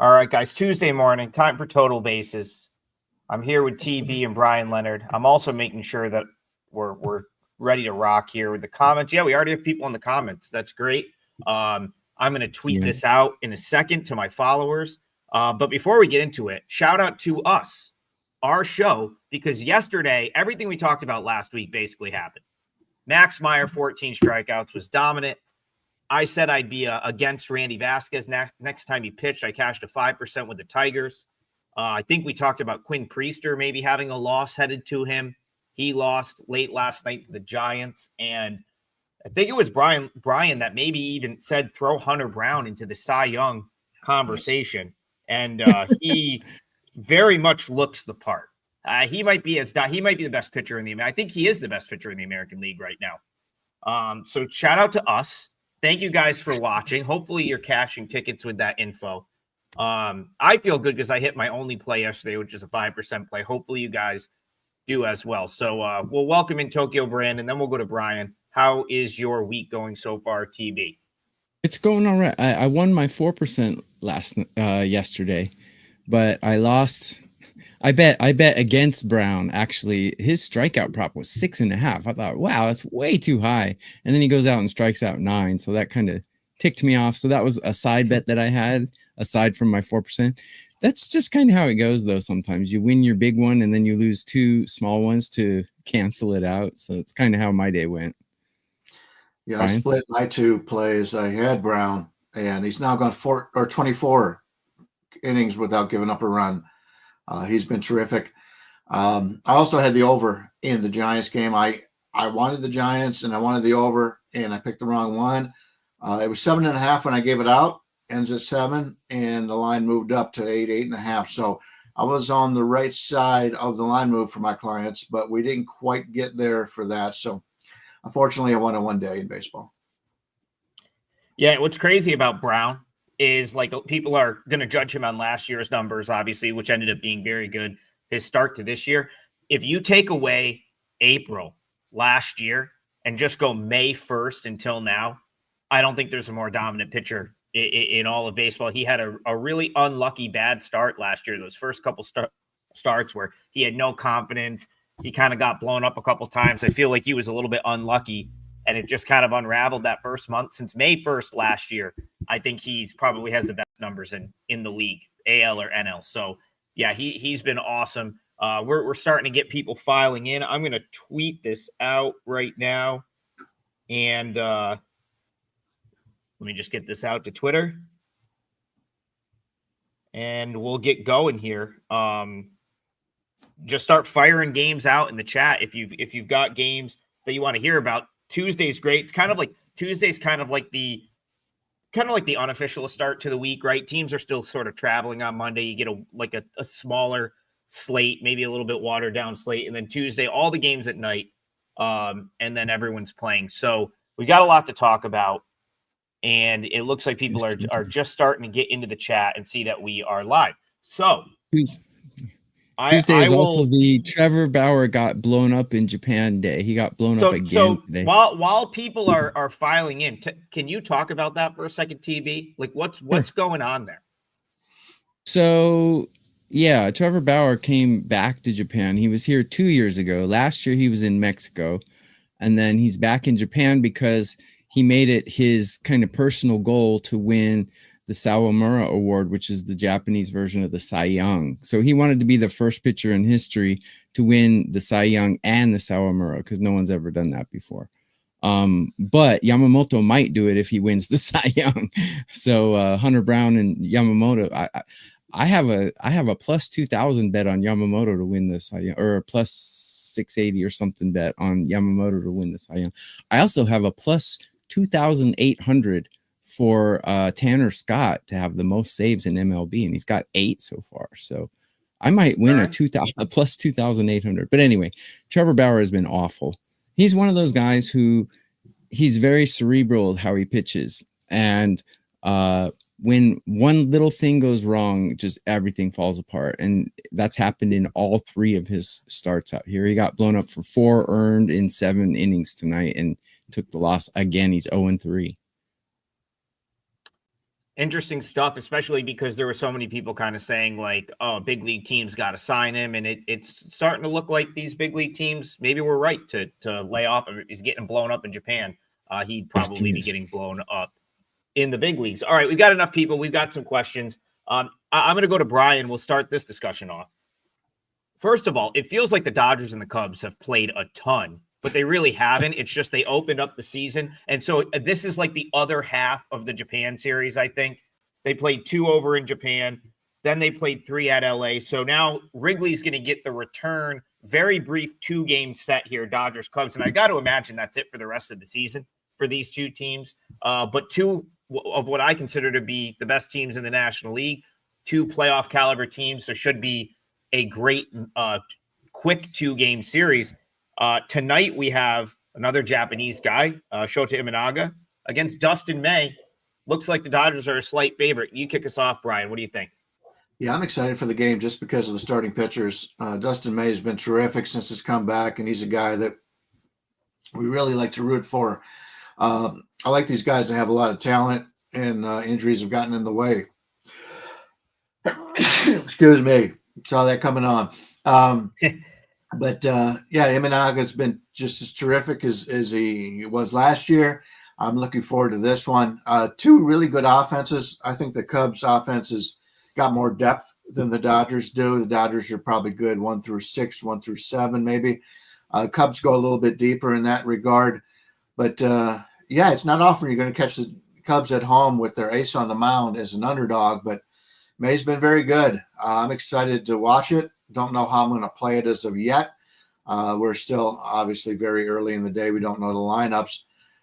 All right, guys, Tuesday morning, time for Total Bases. I'm here with TB and Brian Leonard. I'm also making sure that we're ready to rock here with the comments. Yeah, we already have people in the comments. That's great. I'm going to tweet this out in a second to my followers. But before we get into it, shout out to us, our show, because yesterday, everything we talked about last week basically happened. Max Meyer, 14 strikeouts, was dominant. I said I'd be against Randy Vasquez next time he pitched. I cashed a 5% with the Tigers. I think we talked about Quinn Priester maybe having a loss headed to him. He lost late last night to the Giants. And I think it was Brian that maybe even said throw Hunter Brown into the Cy Young conversation. And he very much looks the part. He might be the best pitcher in I think he is the best pitcher in the American League right now. So shout out to us. Thank you guys for watching. Hopefully you're cashing tickets with that info. I feel good because I hit my only play yesterday, which is a 5% play. Hopefully you guys do as well. So we'll welcome in Tokyo Brand, and then we'll go to Brian. How is your week going so far, TB? It's going all right. I won my 4% yesterday, but I lost. I bet against Brown. Actually, his strikeout prop was 6.5. I thought, wow, that's way too high. And then he goes out and strikes out 9. So that kind of ticked me off. So that was a side bet that I had aside from my 4%. That's just kind of how it goes, though. Sometimes you win your big one and then you lose 2 small ones to cancel it out. So it's kind of how my day went. Yeah, Brian? I split my 2 plays. I had Brown, and he's now gone 24 innings without giving up a run. He's been terrific. I also had the over in the Giants game. I wanted the Giants and I wanted the over, and I picked the wrong one. It was 7.5 when I gave it out. Ends at 7, and the line moved up to 8.5. So I was on the right side of the line move for my clients, but we didn't quite get there for that. So unfortunately, I won a one day in baseball. Yeah, what's crazy about Brown is like people are going to judge him on last year's numbers, obviously, which ended up being very good. His start to this year, if you take away April last year and just go May 1st until now, I don't think there's a more dominant pitcher in all of baseball. He had a really unlucky bad start last year. Those first couple starts where he had no confidence. He kind of got blown up a couple times. I feel like he was a little bit unlucky, and it just kind of unraveled that first month. Since May 1st last year, I think he's probably has the best numbers in the league, AL or NL. So, yeah, he's been awesome. We're starting to get people filing in. I'm going to tweet this out right now. And let me just get this out to Twitter. And we'll get going here. Just start firing games out in the chat if you've got games that you want to hear about. Tuesday's great. It's kind of like Tuesday's kind of like the unofficial start to the week, right? Teams are still sort of traveling on Monday. You get a smaller slate, maybe a little bit watered down slate, and then Tuesday all the games at night, and then everyone's playing. So we got a lot to talk about, and it looks like people are just starting to get into the chat and see that we are live. So Tuesday is also the Trevor Bauer got blown up in Japan day. He got blown up again today. While people are filing in, can you talk about that for a second, TB? Like what's going on there? So yeah, Trevor Bauer came back to Japan. He was here 2 years ago. Last year he was in Mexico, and then he's back in Japan because he made it his kind of personal goal to win the Sawamura Award, which is the Japanese version of the Cy Young. So he wanted to be the first pitcher in history to win the Cy Young and the Sawamura because no one's ever done that before. But Yamamoto might do it if he wins the Cy Young. So Hunter Brown and Yamamoto, I have a plus 2,000 bet on Yamamoto to win the Cy Young, or a plus 680 or something bet on Yamamoto to win the Cy Young. I also have a plus 2,800 for Tanner Scott to have the most saves in MLB, and he's got 8 so far. So I might win a plus 2,800. But anyway, Trevor Bauer has been awful. He's one of those guys who he's very cerebral how he pitches, and when one little thing goes wrong, just everything falls apart. And that's happened in all 3 of his starts out here. He got blown up for 4 earned in 7 innings tonight and took the loss again. He's 0-3. Interesting stuff, especially because there were so many people kind of saying like, oh, big league teams got to sign him. And it's starting to look like these big league teams, maybe we're right to lay off him. He's getting blown up in Japan. He'd probably be getting blown up in the big leagues. All right, we've got enough people. We've got some questions. I'm going to go to Brian. We'll start this discussion off. First of all, it feels like the Dodgers and the Cubs have played a ton, but they really haven't. It's just they opened up the season. And so this is like the other half of the Japan series, I think. They played 2 over in Japan. Then they played 3 at LA. So now Wrigley's going to get the return, very brief 2-game set here, Dodgers, Cubs. And I got to imagine that's it for the rest of the season for these 2 teams. But 2 of what I consider to be the best teams in the National League, 2 playoff caliber teams. So should be a great quick 2-game series. Tonight we have another Japanese guy, Shota Imanaga, against Dustin May. Looks like the Dodgers are a slight favorite. You kick us off, Brian. What do you think? Yeah, I'm excited for the game just because of the starting pitchers. Dustin May has been terrific since his comeback, and he's a guy that we really like to root for. I like these guys that have a lot of talent, and injuries have gotten in the way. Excuse me. Saw that coming on. But Imanaga's been just as terrific as he was last year. I'm looking forward to this one. 2 really good offenses. I think the Cubs offense has got more depth than the Dodgers do. The Dodgers are probably good 1 through 6, 1 through 7, maybe. Cubs go a little bit deeper in that regard. But it's not often you're going to catch the Cubs at home with their ace on the mound as an underdog, but May's been very good. I'm excited to watch it. Don't know how I'm going to play it as of yet. We're still obviously very early in the day. We don't know the lineups.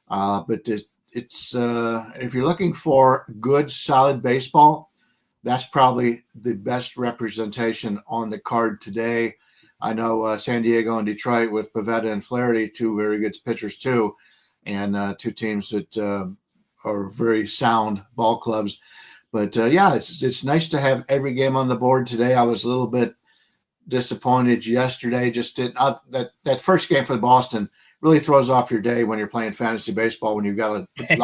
But it's if you're looking for good, solid baseball, that's probably the best representation on the card today. I know San Diego and Detroit with Pivetta and Flaherty, 2 very good pitchers too, and 2 teams that are very sound ball clubs. But it's nice to have every game on the board today. I was a little bit disappointed yesterday. Just that first game for Boston really throws off your day when you're playing fantasy baseball, when you've got to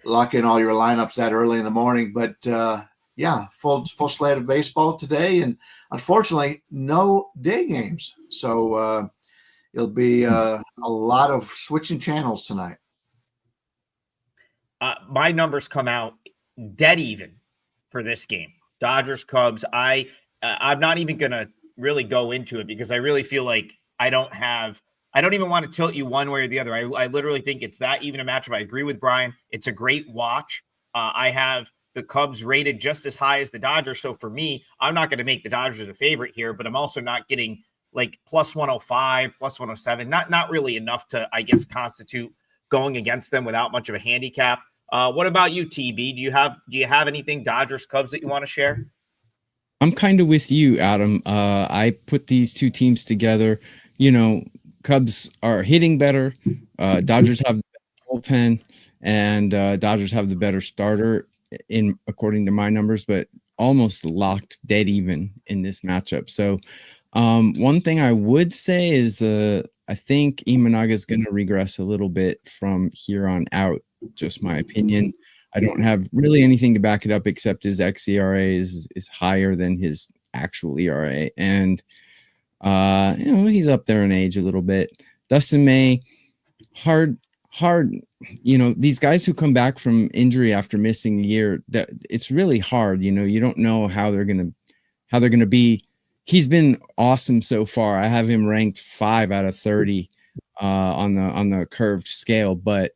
lock in all your lineups that early in the morning. But full slate of baseball today, and unfortunately no day games. So it'll be a lot of switching channels tonight. My numbers come out dead even for this game. Dodgers, Cubs. I'm not even going to really go into it because I really feel like I don't even want to tilt you one way or the other. I literally think it's that even a matchup. I agree with Brian. It's a great watch. I have the Cubs rated just as high as the Dodgers. So for me, I'm not going to make the Dodgers a favorite here, but I'm also not getting like plus 105, plus 107. Not really enough to, I guess, constitute going against them without much of a handicap. What about you, TB? Do you have anything Dodgers, Cubs that you want to share? I'm kind of with you, Adam. I put these 2 teams together. Cubs are hitting better. Dodgers have the bullpen, and Dodgers have the better starter according to my numbers, but almost locked dead even in this matchup. So one thing I would say is I think Imanaga is going to regress a little bit from here on out. Just my opinion. I don't have really anything to back it up except his xERA is higher than his actual ERA, and he's up there in age a little bit. Dustin May, hard. These guys who come back from injury after missing a year, that it's really hard. You don't know how they're gonna be. He's been awesome so far. I have him ranked 5 out of 30 on the curved scale, but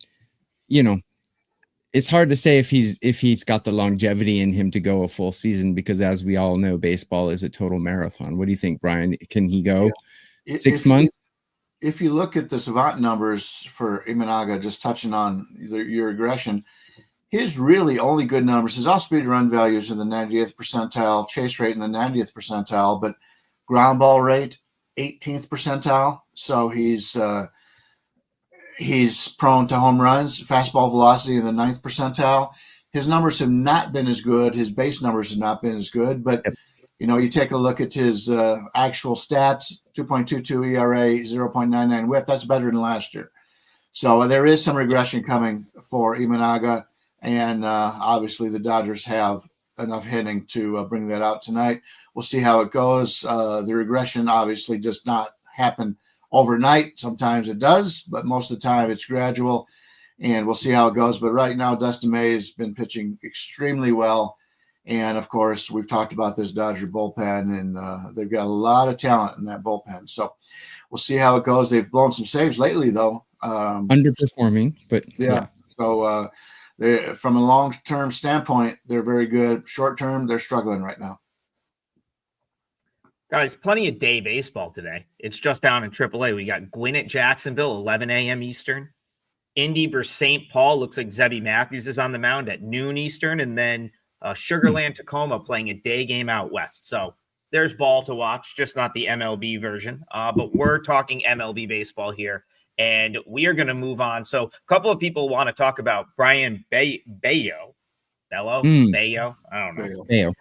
it's hard to say if he's got the longevity in him to go a full season, because as we all know, baseball is a total marathon. What do you think, Brian? Can he go 6 months? If you look at the Savant numbers for Imanaga, just touching on your aggression, his really only good numbers, his off-speed run values in the 90th percentile, chase rate in the 90th percentile, but ground ball rate 18th percentile. So he's prone to home runs, fastball velocity in the 9th percentile. His numbers have not been as good. His base numbers have not been as good. But, you take a look at his actual stats, 2.22 ERA, 0.99 whip. That's better than last year. So there is some regression coming for Imanaga. And obviously the Dodgers have enough hitting to bring that out tonight. We'll see how it goes. The regression obviously does not happen overnight. Sometimes it does, but most of the time it's gradual, and we'll see how it goes. But right now, Dustin May has been pitching extremely well. And of course, we've talked about this Dodger bullpen, and they've got a lot of talent in that bullpen. So we'll see how it goes. They've blown some saves lately, though. Underperforming, but yeah. So from a long-term standpoint, they're very good. Short-term, they're struggling right now. Guys, plenty of day baseball today. It's just down in AAA. We got Gwynn at Jacksonville, 11 a.m. Eastern. Indy versus St. Paul. Looks like Zebby Matthews is on the mound at noon Eastern. And then Sugarland Tacoma playing a day game out west. So there's ball to watch, just not the MLB version. But we're talking MLB baseball here. And we are going to move on. So a couple of people want to talk about Brian Bayo. Bayo? I don't know. Bayo.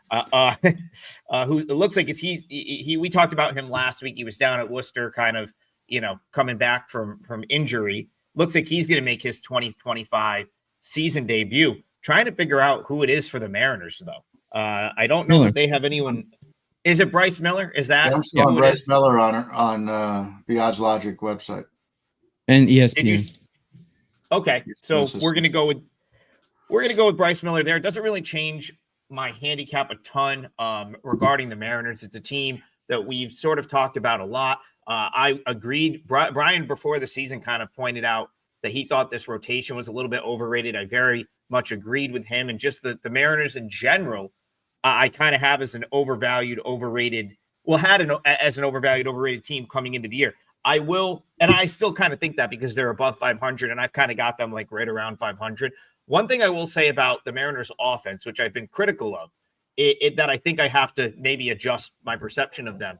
Who it looks like it's he we talked about him last week. He was down at Worcester, kind of, coming back from injury. Looks like he's going to make his 2025 season debut. Trying to figure out who it is for the Mariners, though. I don't know if they have anyone. Is it Bryce Miller? Is that Bryce Miller on the Odds Logic website and ESPN? Okay, so we're going to go with Bryce Miller there. It doesn't really change my handicap a ton regarding the Mariners. It's a team that we've sort of talked about a lot. I agreed. Brian, before the season, kind of pointed out that he thought this rotation was a little bit overrated. I very much agreed with him. And just the Mariners in general, I kind of have as an overvalued, overrated team coming into the year. I still kind of think that because they're above 500, and I've kind of got them like right around 500. One thing I will say about the Mariners offense, which I've been critical of, that I think I have to maybe adjust my perception of them.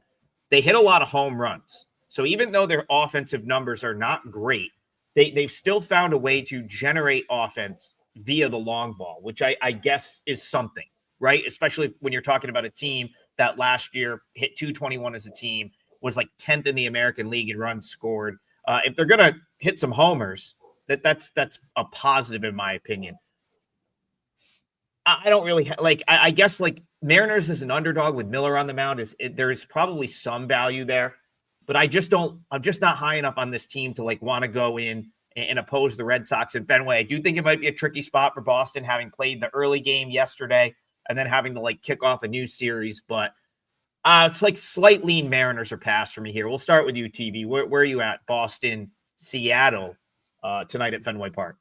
They hit a lot of home runs. So even though their offensive numbers are not great, they've still found a way to generate offense via the long ball, which I guess is something, right? Especially when you're talking about a team that last year hit 221 as a team, was like 10th in the American League in runs scored. If they're going to hit some homers, that's a positive in my opinion. I don't really I guess like Mariners as an underdog with Miller on the mound there is probably some value there, but I'm just not high enough on this team to like want to go in and oppose the Red Sox in Fenway. I do think it might be a tricky spot for Boston, having played the early game yesterday and then having to like kick off a new series, but it's like slight lean Mariners or pass for me here. We'll start with you, TV. Where are you at? Boston, Seattle tonight at Fenway Park.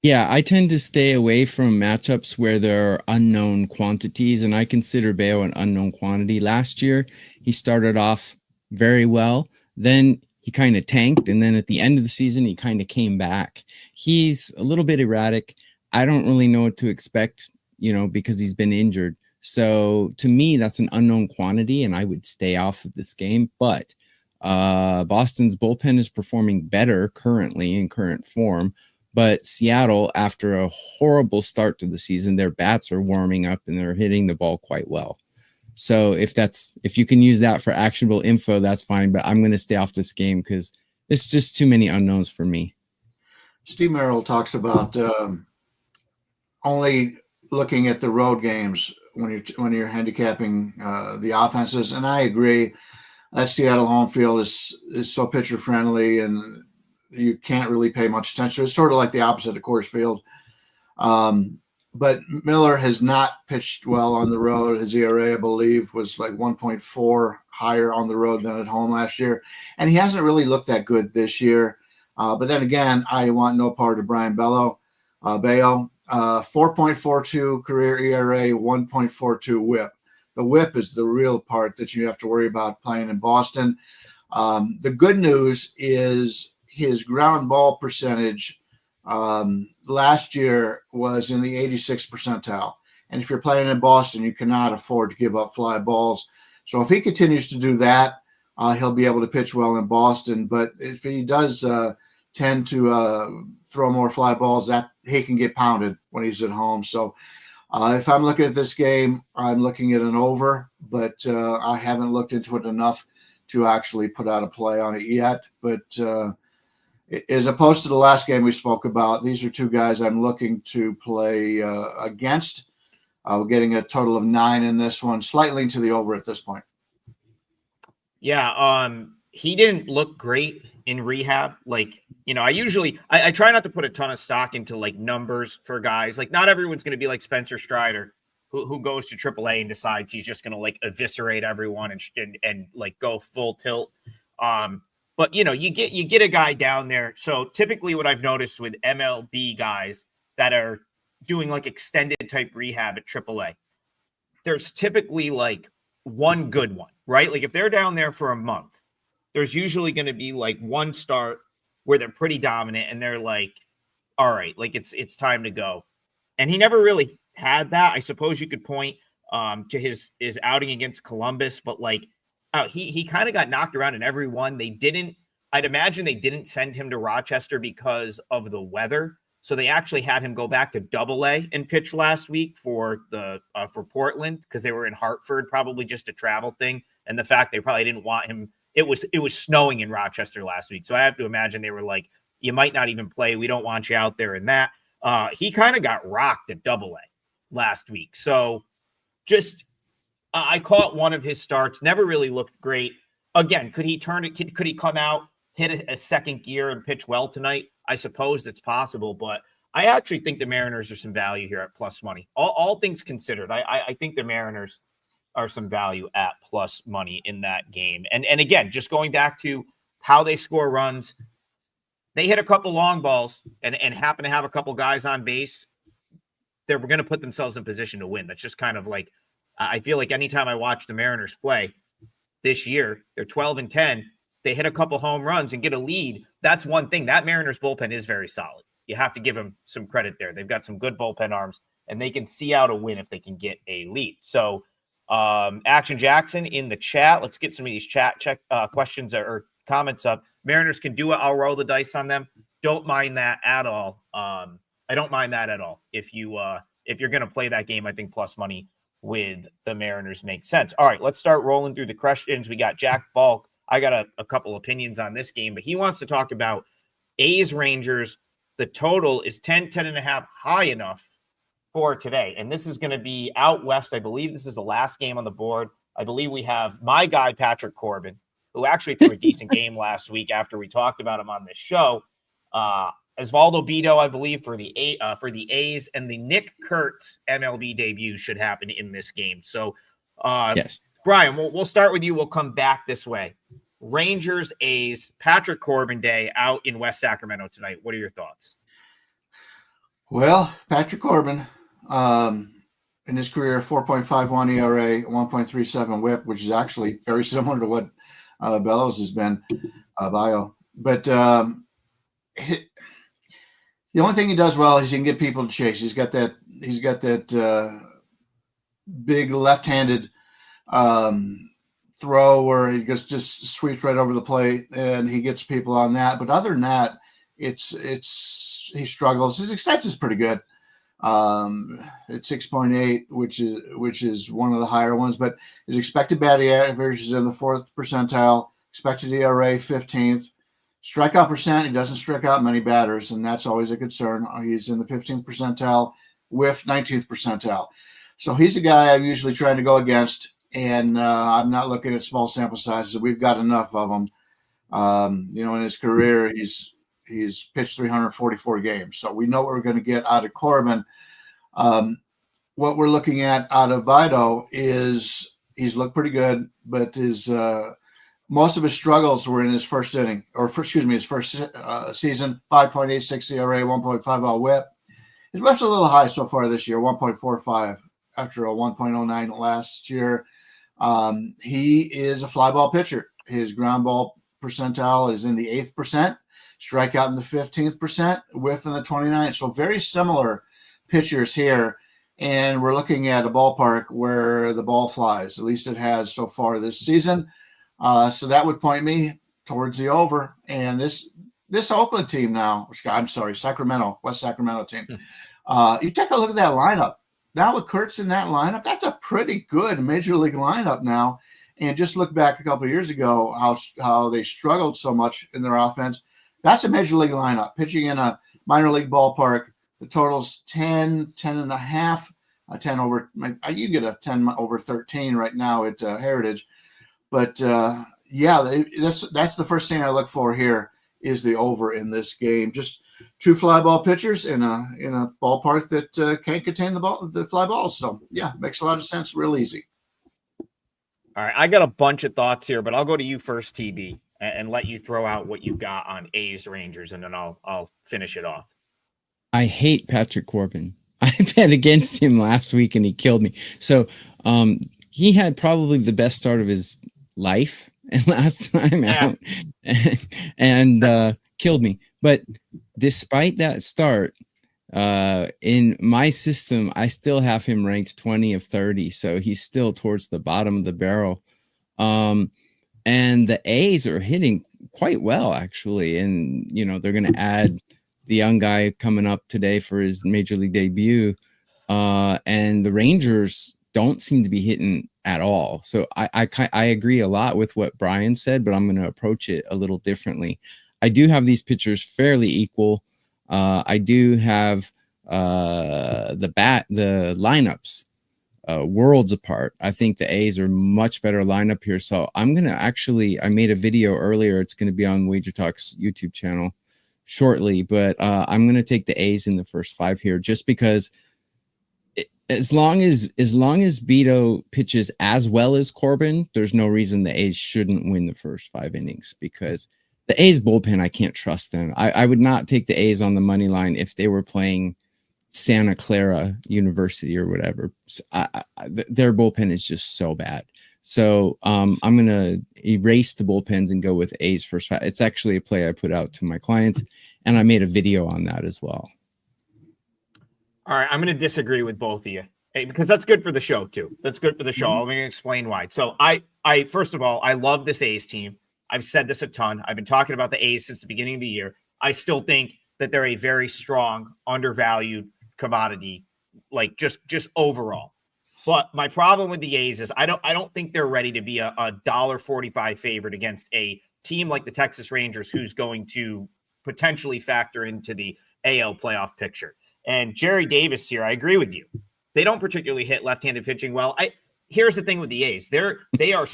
Yeah, I tend to stay away from matchups where there are unknown quantities, and I consider Bayo an unknown quantity. Last year, he started off very well. Then he kind of tanked, and then at the end of the season, he kind of came back. He's a little bit erratic. I don't really know what to expect, because he's been injured. So to me, that's an unknown quantity, and I would stay off of this game. But Boston's bullpen is performing better currently in current form. But Seattle, after a horrible start to the season, their bats are warming up and they're hitting the ball quite well. So if you can use that for actionable info, that's fine. But I'm going to stay off this game because it's just too many unknowns for me. Steve Merrill talks about only looking at the road games when you're handicapping the offenses, and I agree. That Seattle home field is so pitcher friendly, and you can't really pay much attention. It's sort of like the opposite of Coors Field. But Miller has not pitched well on the road. His ERA, I believe, was like 1.4 higher on the road than at home last year. And he hasn't really looked that good this year. But then again, I want no part of Brian Bayo. 4.42 career ERA, 1.42 whip. The whip is the real part that you have to worry about playing in Boston. The good news is his ground ball percentage last year was in the 86th percentile. And if you're playing in Boston, you cannot afford to give up fly balls. So if he continues to do that, he'll be able to pitch well in Boston. But if he does tend to throw more fly balls, that he can get pounded when he's at home. So if I'm looking at this game, I'm looking at an over, but I haven't looked into it enough to actually put out a play on it yet. But As opposed to the last game we spoke about, these are two guys I'm looking to play against. We're getting a total of 9 in this one, slightly to the over at this point. Yeah, he didn't look great in rehab. Like, I try not to put a ton of stock into like numbers for guys. Like, not everyone's going to be like Spencer Strider, who goes to AAA and decides he's just going to like eviscerate everyone and like go full tilt. But you get a guy down there. So typically what I've noticed with MLB guys that are doing like extended type rehab at AAA, there's typically like one good one, right? Like if they're down there for a month, there's usually going to be like one start where they're pretty dominant and they're like, all right, like it's time to go. And he never really had that. I suppose you could point to his outing against Columbus, but like he kind of got knocked around in every one. I'd imagine they didn't send him to Rochester because of the weather. So they actually had him go back to AA and pitch last week for Portland because they were in Hartford, probably just a travel thing. And the fact they probably didn't want him. It was snowing in Rochester last week. So I have to imagine they were like, you might not even play. We don't want you out there in that. He kind of got rocked at AA last week. So just I caught one of his starts, never really looked great. Again, could he turn it? Could he come out, hit a second gear and pitch well tonight? I suppose it's possible, but I actually think the Mariners are some value here at plus money. All things considered, I think the Mariners are some value at plus money in that game. And again, just going back to how they score runs, they hit a couple long balls and happen to have a couple guys on base. They're going to put themselves in position to win. That's just kind of like, I feel like anytime I watch the Mariners play this year, they're 12-10. They hit a couple home runs and get a lead. That's one thing. That Mariners bullpen is very solid. You have to give them some credit there. They've got some good bullpen arms, and they can see out a win if they can get a lead. So, Action Jackson in the chat. Let's get some of these chat questions or comments up. Mariners can do it. I'll roll the dice on them. Don't mind that at all. I don't mind that at all. If you're going to play that game, I think plus money with the Mariners makes sense. All right, let's start rolling through the questions. We got Jack Falk. I got a couple opinions on this game, but he wants to talk about A's Rangers. The total is 10.5 high enough for today. And this is going to be out west. I believe this is the last game on the board. I believe we have my guy, Patrick Corbin, who actually threw a decent game last week after we talked about him on this show. Osvaldo Bido, I believe, for the A's, and the Nick Kurtz MLB debut should happen in this game. So, yes, Brian, we'll start with you. We'll come back this way. Rangers, A's, Patrick Corbin Day out in West Sacramento tonight. What are your thoughts? Well, Patrick Corbin, in his career, 4.51 ERA, 1.37 WHIP, which is actually very similar to what Bellows has been, bio. But the only thing he does well is he can get people to chase. He's got that big left-handed throw where he just sweeps right over the plate and he gets people on that. But other than that, he struggles. His extension is pretty good. It's 6.8, which is one of the higher ones. But his expected batting average is in the 4th percentile. Expected ERA 15th. Strikeout percent, he doesn't strike out many batters, and that's always a concern. He's in the 15th percentile, whiff 19th percentile. So he's a guy I'm usually trying to go against, and I'm not looking at small sample sizes. We've got enough of them. In his career, he's pitched 344 games, so we know what we're going to get out of Corbin. What we're looking at out of Vido is he's looked pretty good, but most of his struggles were in his first inning, his first season. 5.86 ERA, 1.50 WHIP. His WHIP's a little high so far this year, 1.45 after a 1.09 last year. He is a fly ball pitcher. His ground ball percentile is in the 8th percent, strikeout in the 15th percent, whiff in the 29th. So very similar pitchers here. And we're looking at a ballpark where the ball flies. At least it has so far this season. So that would point me towards the over. And this Oakland team now, West Sacramento team. You take a look at that lineup. Now with Kurtz in that lineup, that's a pretty good major league lineup now. And just look back a couple of years ago, how they struggled so much in their offense. That's a major league lineup. Pitching in a minor league ballpark, the total's 10 and a half, 10 over. You get a 10 over 13 right now at Heritage. But that's the first thing I look for here is the over in this game. Just two fly ball pitchers in a ballpark that can't contain the fly balls. So yeah, makes a lot of sense. Real easy. All right, I got a bunch of thoughts here, but I'll go to you first, TB, and let you throw out what you've got on A's Rangers, and then I'll finish it off. I hate Patrick Corbin. I bet against him last week and he killed me. So he had probably the best start of his life and last time out and killed me. But despite that start, in my system, I still have him ranked 20 of 30. So he's still towards the bottom of the barrel. And the A's are hitting quite well, actually. And, they're going to add the young guy coming up today for his major league debut. And the Rangers don't seem to be hitting at all. So I agree a lot with what Brian said, but I'm going to approach it a little differently. I do have these pitchers fairly equal. I do have the lineups worlds apart. I think the A's are much better lineup here. So I'm going to I made a video earlier. It's going to be on WagerTalk's YouTube channel shortly, but I'm going to take the A's in the first 5 here just because as long as Beto pitches as well as Corbin, there's no reason the A's shouldn't win the first 5 innings because the A's bullpen, I can't trust them. I would not take the A's on the money line if they were playing Santa Clara University or whatever. So their bullpen is just so bad. So I'm going to erase the bullpens and go with A's first 5. It's actually a play I put out to my clients, and I made a video on that as well. All right, I'm going to disagree with both of you because that's good for the show too. That's good for the show. I'm going to explain why. So I first of all, I love this A's team. I've said this a ton. I've been talking about the A's since the beginning of the year. I still think that they're a very strong, undervalued commodity, like just overall. But my problem with the A's is I don't think they're ready to be a $1.45 favorite against a team like the Texas Rangers, who's going to potentially factor into the AL playoff picture. And Jerry Davis here, I agree with you. They don't particularly hit left-handed pitching well. Here's the thing with the A's. They are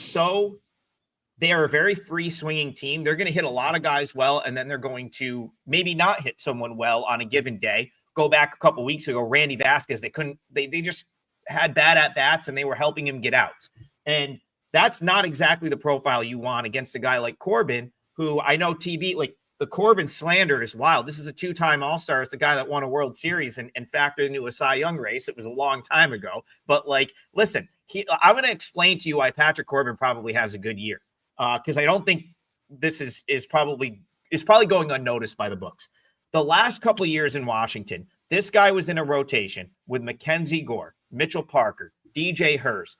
a very free swinging team. They're going to hit a lot of guys well, and then they're going to maybe not hit someone well on a given day. Go back a couple weeks ago, Randy Vasquez, they just had bad at-bats, and they were helping him get out. And that's not exactly the profile you want against a guy like Corbin, who I know TB, like the Corbin slander is wild. This is a 2-time All-Star. It's a guy that won a World Series and factored into a Cy Young race. It was a long time ago. But, listen, I'm going to explain to you why Patrick Corbin probably has a good year. Because I don't think this is probably going unnoticed by the books. The last couple of years in Washington, this guy was in a rotation with Mackenzie Gore, Mitchell Parker, DJ Hurst,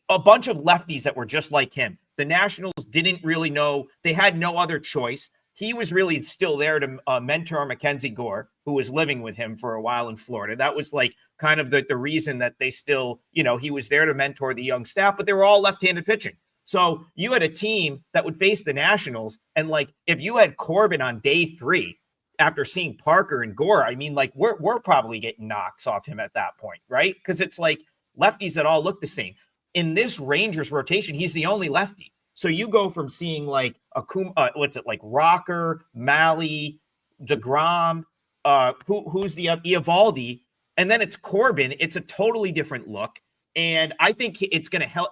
a bunch of lefties that were just like him. The Nationals didn't really know. They had no other choice. He was really still there to mentor Mackenzie Gore, who was living with him for a while in Florida. That was kind of the reason that they still, he was there to mentor the young staff, but they were all left-handed pitching. So you had a team that would face the Nationals, and if you had Corbin on day 3 after seeing Parker and Gore, I mean, we're probably getting knocks off him at that point, right? Because it's lefties that all look the same. In this Rangers rotation, he's the only lefty. So you go from seeing Rocker, Malley, DeGrom, who's the Eovaldi, and then it's Corbin. It's a totally different look. And I think it's going to help.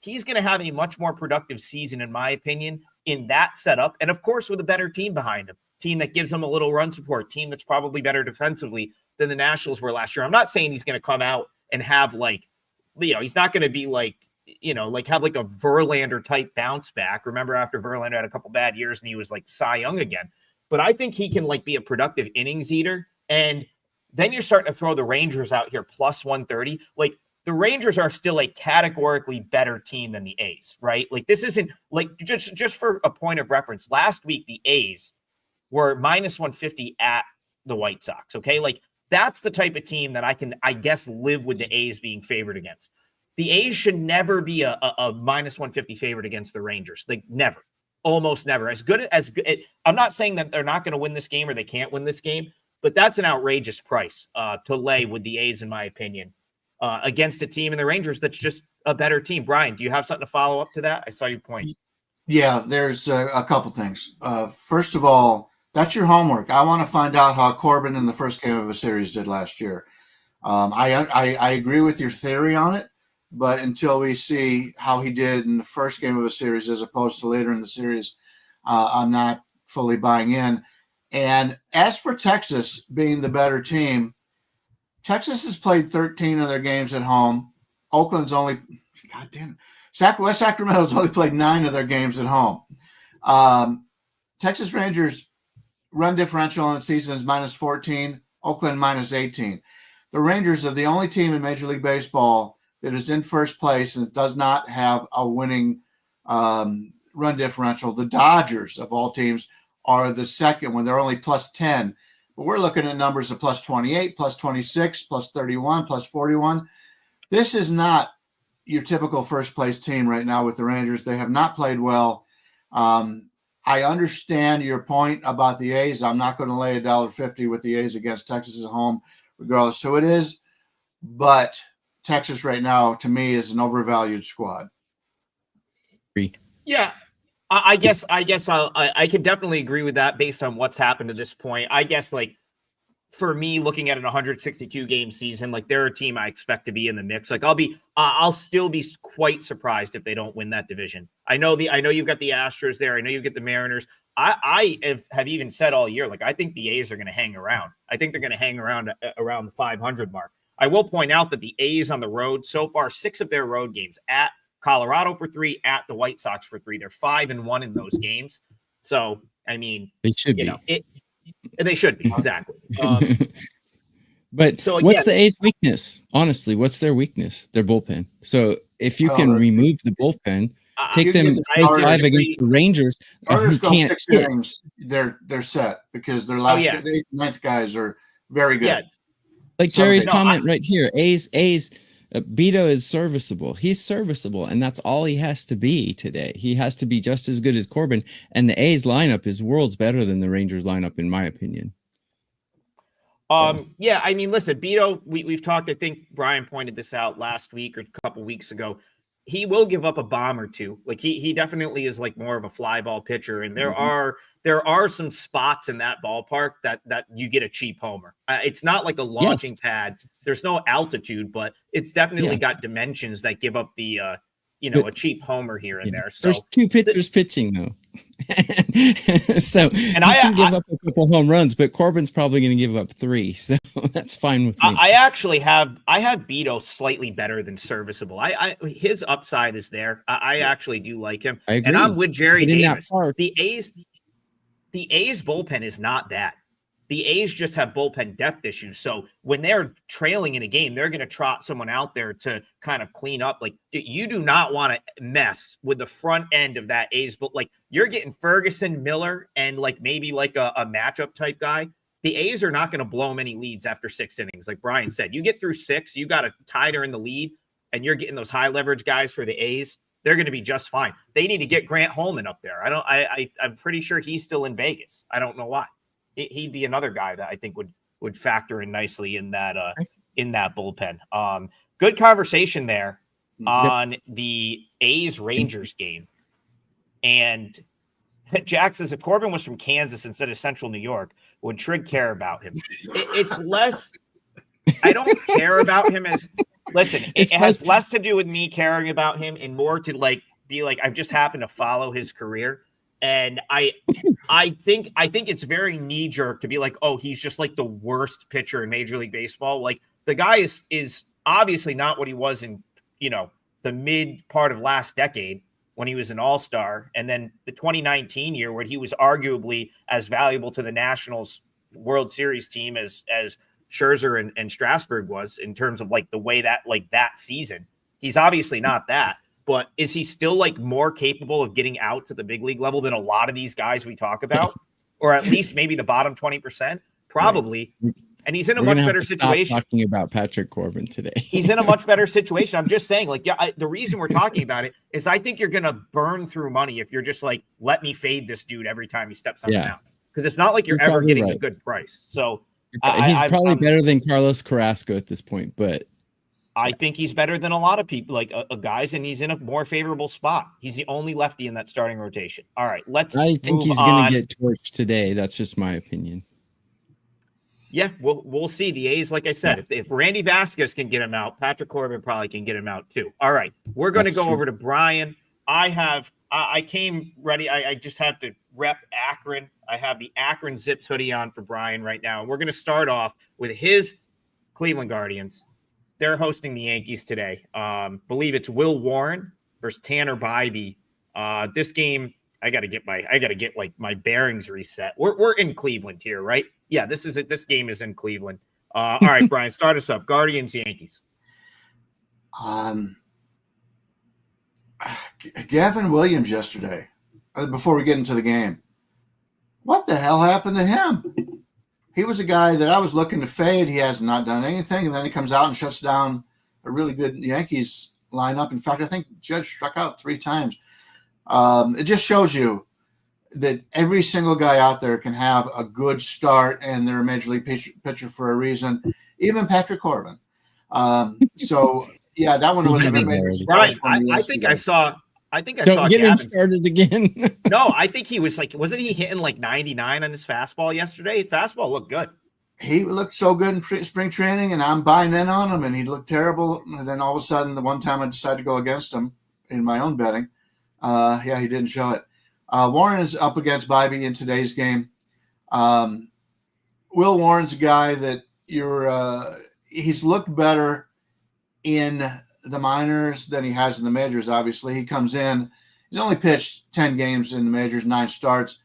He's going to have a much more productive season, in my opinion, in that setup. And, of course, with a better team behind him, team that gives him a little run support, team that's probably better defensively than the Nationals were last year. I'm not saying he's going to come out and have, he's not going to be have a Verlander-type bounce back. Remember after Verlander had a couple bad years and he was Cy Young again. But I think he can, be a productive innings eater. And then you're starting to throw the Rangers out here plus 130. The Rangers are still a categorically better team than the A's, right? This isn't just for a point of reference. Last week, the A's were minus 150 at the White Sox. Okay. That's the type of team that I can, I guess, live with the A's being favored against. The A's should never be a minus 150 favorite against the Rangers. Never. Almost never. As good as good. I'm not saying that they're not going to win this game or they can't win this game, but that's an outrageous price to lay with the A's, in my opinion, against a team in the Rangers that's just a better team. Brian, do you have something to follow up to that? I saw your point. Yeah, there's a couple things. First of all, that's your homework. I want to find out how Corbin in the first game of a series did last year. I agree with your theory on it, but until we see how he did in the first game of a series as opposed to later in the series, I'm not fully buying in. And as for Texas being the better team, Texas has played 13 of their games at home. Oakland's only, West Sacramento's only played 9 of their games at home. Texas Rangers run differential in the season is -14, Oakland -18. The Rangers are the only team in Major League Baseball that is in first place and does not have a winning run differential. The Dodgers, of all teams, are the second when they're only +10. But we're looking at numbers of +28, +26, +31, +41. This is not your typical first place team right now with the Rangers. They have not played well. I understand your point about the A's. I'm not going to lay $1.50 with the A's against Texas at home, regardless who it is. But Texas right now, to me, is an overvalued squad. Yeah, I guess I could definitely agree with that based on what's happened to this point. I guess like for me, looking at an 162 game season, like they're a team I expect to be in the mix. Like I'll still be quite surprised if they don't win that division. I know you've got the Astros there. I know you get the Mariners. I have even said all year, like I think the A's are going to hang around. I think they're going to hang around the 500 mark. I will point out that the A's on the road so far, 6 of their road games at Colorado for 3, at the White Sox for 3. They're 5-1 in those games. So I mean, they should be. They should be, exactly. But so, what's the A's weakness? Honestly, what's their weakness? Their bullpen. So if you can remove the bullpen, take them 3-5 against the Rangers, who can't 6 innings, they're set because their last 8th and 9th guys are very good. Yeah. Like Jerry's comment right here, A's Beto is serviceable. He's serviceable, and that's all he has to be today. He has to be just as good as Corbin, and the A's lineup is worlds better than the Rangers lineup, in my opinion. Yeah, I mean, listen, Beto, we've talked, I think Brian pointed this out last week or a couple weeks ago. He will give up a bomb or two. Like he definitely is like more of a fly ball pitcher. And there are some spots in that ballpark that you get a cheap homer. It's not like a launching pad. There's no altitude, but it's definitely got dimensions that give up the, a cheap homer here and there. So there's 2 pitchers pitching though. So and I can give up a couple home runs, but Corbin's probably going to give up 3. So that's fine with me. I have Beto slightly better than serviceable. His upside is there. I actually do like him. I agree. And I'm with Jerry Davis. The A's bullpen is not that. The A's just have bullpen depth issues. So when they're trailing in a game, they're going to trot someone out there to kind of clean up. Like you do not want to mess with the front end of that A's, but like you're getting Ferguson, Miller, and like maybe like a matchup type guy. The A's are not going to blow many leads after 6 innings. Like Brian said, you get through 6, you got a tighter in the lead, and you're getting those high leverage guys for the A's. They're going to be just fine. They need to get Grant Holman up there. I'm pretty sure he's still in Vegas. I don't know why. He'd be another guy that I think would factor in nicely in that bullpen. Good conversation there on the A's Rangers game. And Jack says if Corbin was from Kansas instead of Central New York, would Trig care about him? It's less. I don't care about him as. Listen, it has less to do with me caring about him and more to like be like I've just happened to follow his career. And I think it's very knee jerk to be like, oh, he's just like the worst pitcher in Major League Baseball. Like the guy is obviously not what he was in, the mid part of last decade when he was an all-star. And then the 2019 year where he was arguably as valuable to the Nationals World Series team as Scherzer and Strasburg was in terms of like the way that like that season. He's obviously not that. But is he still like more capable of getting out to the big league level than a lot of these guys we talk about? Or at least maybe the bottom 20%? Probably. And he's in a We're much gonna have better to stop situation. talking about Patrick Corbin today. He's in a much better situation. I'm just saying, like, yeah, the reason we're talking about it is I think you're going to burn through money if you're just like, let me fade this dude every time he steps on the mound. Because it's not like you're ever getting a good price. So he's probably better than Carlos Carrasco at this point, but I think he's better than a lot of people, like guys, and he's in a more favorable spot. He's the only lefty in that starting rotation. All right, I think he's going to get torched today. That's just my opinion. Yeah, we'll see. The A's, like I said, if Randy Vasquez can get him out, Patrick Corbin probably can get him out too. All right, we're going to go over to Brian. I came ready. I just had to rep Akron. I have the Akron Zips hoodie on for Brian right now. And we're going to start off with his Cleveland Guardians. They're hosting the Yankees today. Believe it's Will Warren versus Tanner Bybee. This game, I got to get my bearings reset. We're in Cleveland here, right? Yeah, this is it. This game is in Cleveland. All right, Brian, start us up. Guardians, Yankees. Gavin Williams yesterday, before we get into the game, what the hell happened to him? He was a guy that I was looking to fade. He has not done anything, and then he comes out and shuts down a really good Yankees lineup. In fact, I think Judge struck out 3 times. It just shows you that every single guy out there can have a good start, and they're a major league pitcher for a reason. Even Patrick Corbin. So yeah, that one was a major surprise. Right. I think I saw. Don't get him started again. No, I think he was like, wasn't he hitting like 99 on his fastball yesterday? Fastball looked good. He looked so good in spring training, and I'm buying in on him, and he looked terrible. And then all of a sudden, the one time I decided to go against him in my own betting, he didn't show it. Warren is up against Bybee in today's game. Will Warren's a guy that he's looked better in the minors than he has in the majors. Obviously, he comes in. He's only pitched 10 games in the majors, 9 starts,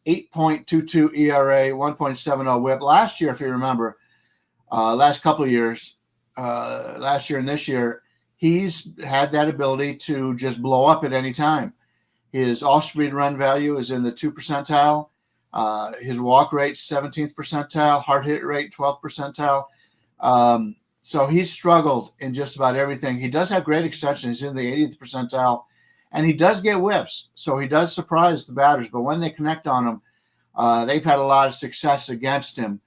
8.22 ERA, 1.70 WHIP. Last year, if you remember, last couple of years, last year and this year, he's had that ability to just blow up at any time. His off-speed run value is in the 2 percentile. His walk rate, 17th percentile. Hard hit rate, 12th percentile. So he's struggled in just about everything. He does have great extension. He's in the 80th percentile. And he does get whiffs. So he does surprise the batters. But when they connect on him, they've had a lot of success against him.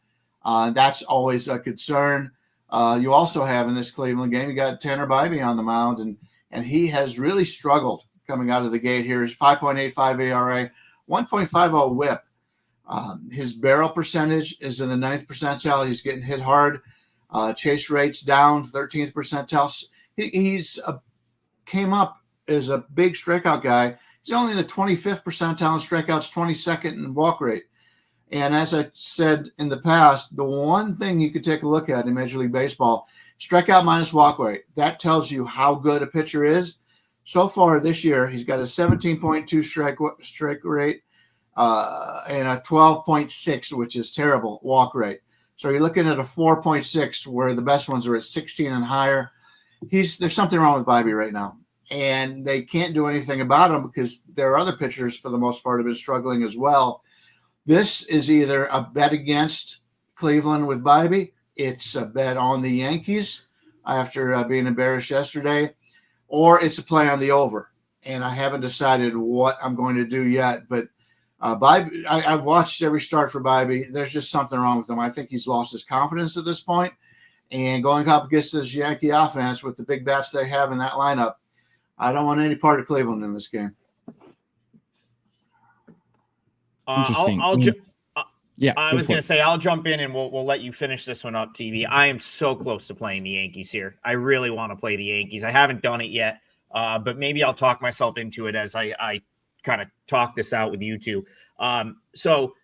That's always a concern. You also have in this Cleveland game, you got Tanner Bybee on the mound. And he has really struggled coming out of the gate here. His 5.85 ERA, 1.50 WHIP. His barrel percentage is in the 9th percentile. He's getting hit hard. Chase rates down, 13th percentile. He's came up as a big strikeout guy. He's only in the 25th percentile in strikeouts, 22nd in walk rate. And as I said in the past, the one thing you could take a look at in Major League Baseball, strikeout minus walk rate. That tells you how good a pitcher is. So far this year, he's got a 17.2 strike rate and a 12.6, which is terrible, walk rate. So you're looking at a 4.6, where the best ones are at 16 and higher. There's something wrong with Bybee right now, and they can't do anything about him because there are other pitchers, for the most part, have been struggling as well. This is either a bet against Cleveland with Bybee, it's a bet on the Yankees after being embarrassed yesterday, or it's a play on the over. And I haven't decided what I'm going to do yet, but Bybee, I've watched every start for Bybee. There's just something wrong with him. I think he's lost his confidence at this point. And going up against this Yankee offense with the big bats they have in that lineup, I don't want any part of Cleveland in this game. Interesting. I was going to say, I'll jump in and we'll let you finish this one up, TV. I am so close to playing the Yankees here. I really want to play the Yankees. I haven't done it yet, but maybe I'll talk myself into it as I kind of talk this out with you two. So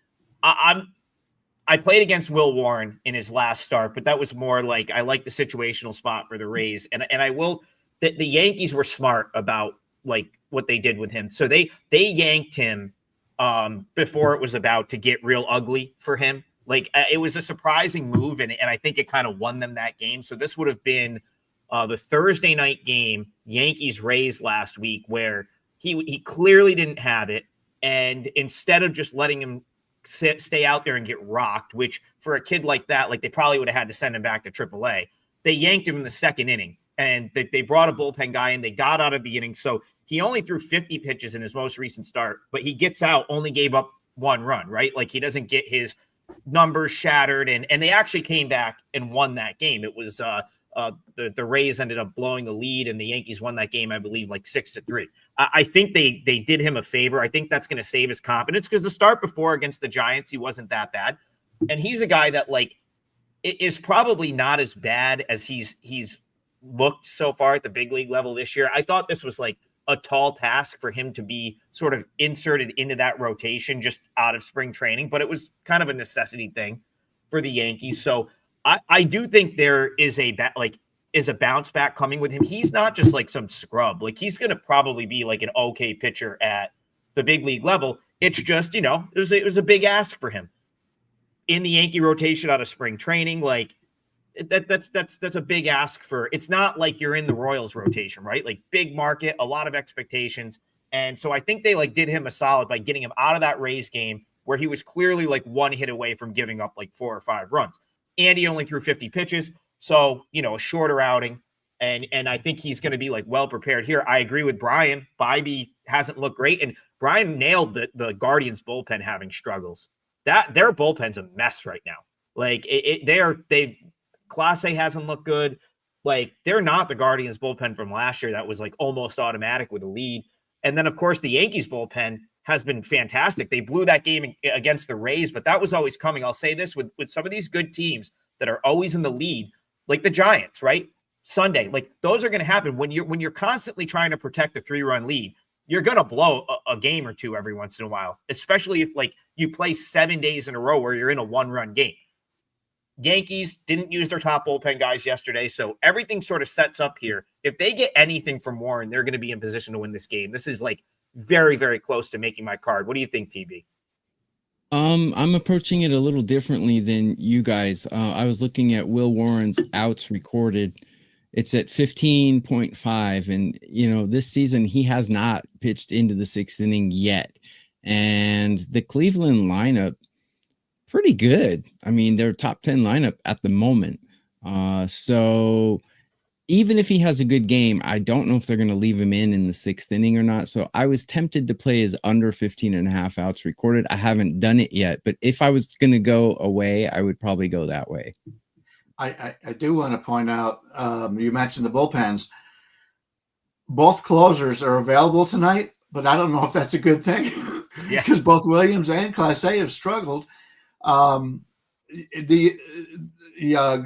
I played against Will Warren in his last start, but that was more like I like the situational spot for the Rays. And I will the Yankees were smart about like what they did with him. So they yanked him before it was about to get real ugly for him. Like it was a surprising move, and I think it kind of won them that game. So this would have been the Thursday night game, Yankees-Rays last week, where he clearly didn't have it. And instead of just letting him stay out there and get rocked, which for a kid like that, like they probably would have had to send him back to AAA. They yanked him in the second inning, and they brought a bullpen guy in. They got out of the inning. So he only threw 50 pitches in his most recent start, but he gets out, only gave up 1 run, right? Like he doesn't get his numbers shattered. And they actually came back and won that game. It was the Rays ended up blowing the lead, and the Yankees won that game, I believe, like 6-3. I think they did him a favor. I think that's going to save his confidence, because the start before against the Giants, he wasn't that bad. And he's a guy that like is probably not as bad as he's looked so far at the big league level this year. I thought this was like a tall task for him to be sort of inserted into that rotation just out of spring training, but it was kind of a necessity thing for the Yankees. So I do think there is a bounce back coming with him. He's not just like some scrub. Like he's going to probably be like an okay pitcher at the big league level. It's just, it was a big ask for him in the Yankee rotation out of spring training. Like that's a big ask for, it's not like you're in the Royals rotation, right? Like big market, a lot of expectations. And so I think they like did him a solid by getting him out of that Rays game where he was clearly like 1 hit away from giving up like 4 or 5 runs. And he only threw 50 pitches. So, a shorter outing. And I think he's going to be like well prepared here. I agree with Brian. Bybee hasn't looked great. And Brian nailed the Guardians bullpen having struggles. Their bullpen's a mess right now. Like Clase hasn't looked good. Like they're not the Guardians bullpen from last year that was like almost automatic with a lead. And then of course the Yankees bullpen has been fantastic. They blew that game against the Rays, but that was always coming. I'll say this with some of these good teams that are always in the lead, like the Giants, right? Sunday, like those are going to happen when you're constantly trying to protect the 3-run lead. You're going to blow a game or two every once in a while, especially if like you play 7 days in a row where you're in a 1-run game. Yankees didn't use their top bullpen guys yesterday, so everything sort of sets up here. If they get anything from Warren, they're going to be in position to win this game. This is like very, very close to making my card. What do you think, TB? I'm approaching it a little differently than you guys. I was looking at Will Warren's outs recorded. It's at 15.5, and this season he has not pitched into the 6th inning yet. And the Cleveland lineup, pretty good. I mean, they're top 10 lineup at the moment. So even if he has a good game, I don't know if they're going to leave him in the 6th inning or not. So I was tempted to play his under 15.5 outs recorded. I haven't done it yet, but if I was going to go away, I would probably go that way. I do want to point out, you mentioned the bullpens. Both closers are available tonight, but I don't know if that's a good thing because both Williams and Clase have struggled. The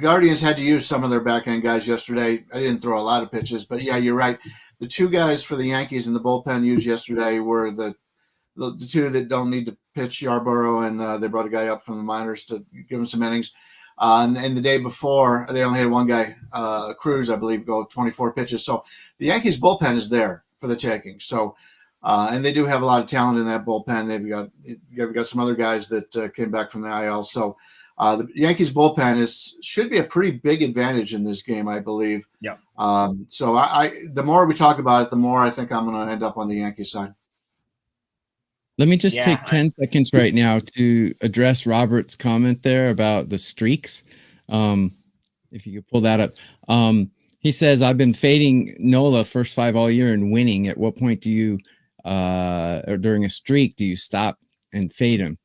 Guardians had to use some of their back end guys yesterday. I didn't throw a lot of pitches, but yeah, you're right. The 2 guys for the Yankees in the bullpen used yesterday were the 2 that don't need to pitch, Yarborough, and they brought a guy up from the minors to give him some innings. And the day before, they only had one guy, Cruz, I believe, go 24 pitches. So the Yankees bullpen is there for the taking. So, and they do have a lot of talent in that bullpen. They've got some other guys that came back from the IL. So the Yankees bullpen should be a pretty big advantage in this game, I believe. Yeah. So the more we talk about it, the more I think I'm going to end up on the Yankees side. Let me just take 10 seconds right now to address Robert's comment there about the streaks. If you could pull that up. He says, I've been fading Nola first 5 all year and winning. At what point do you, or during a streak, do you stop and fade him?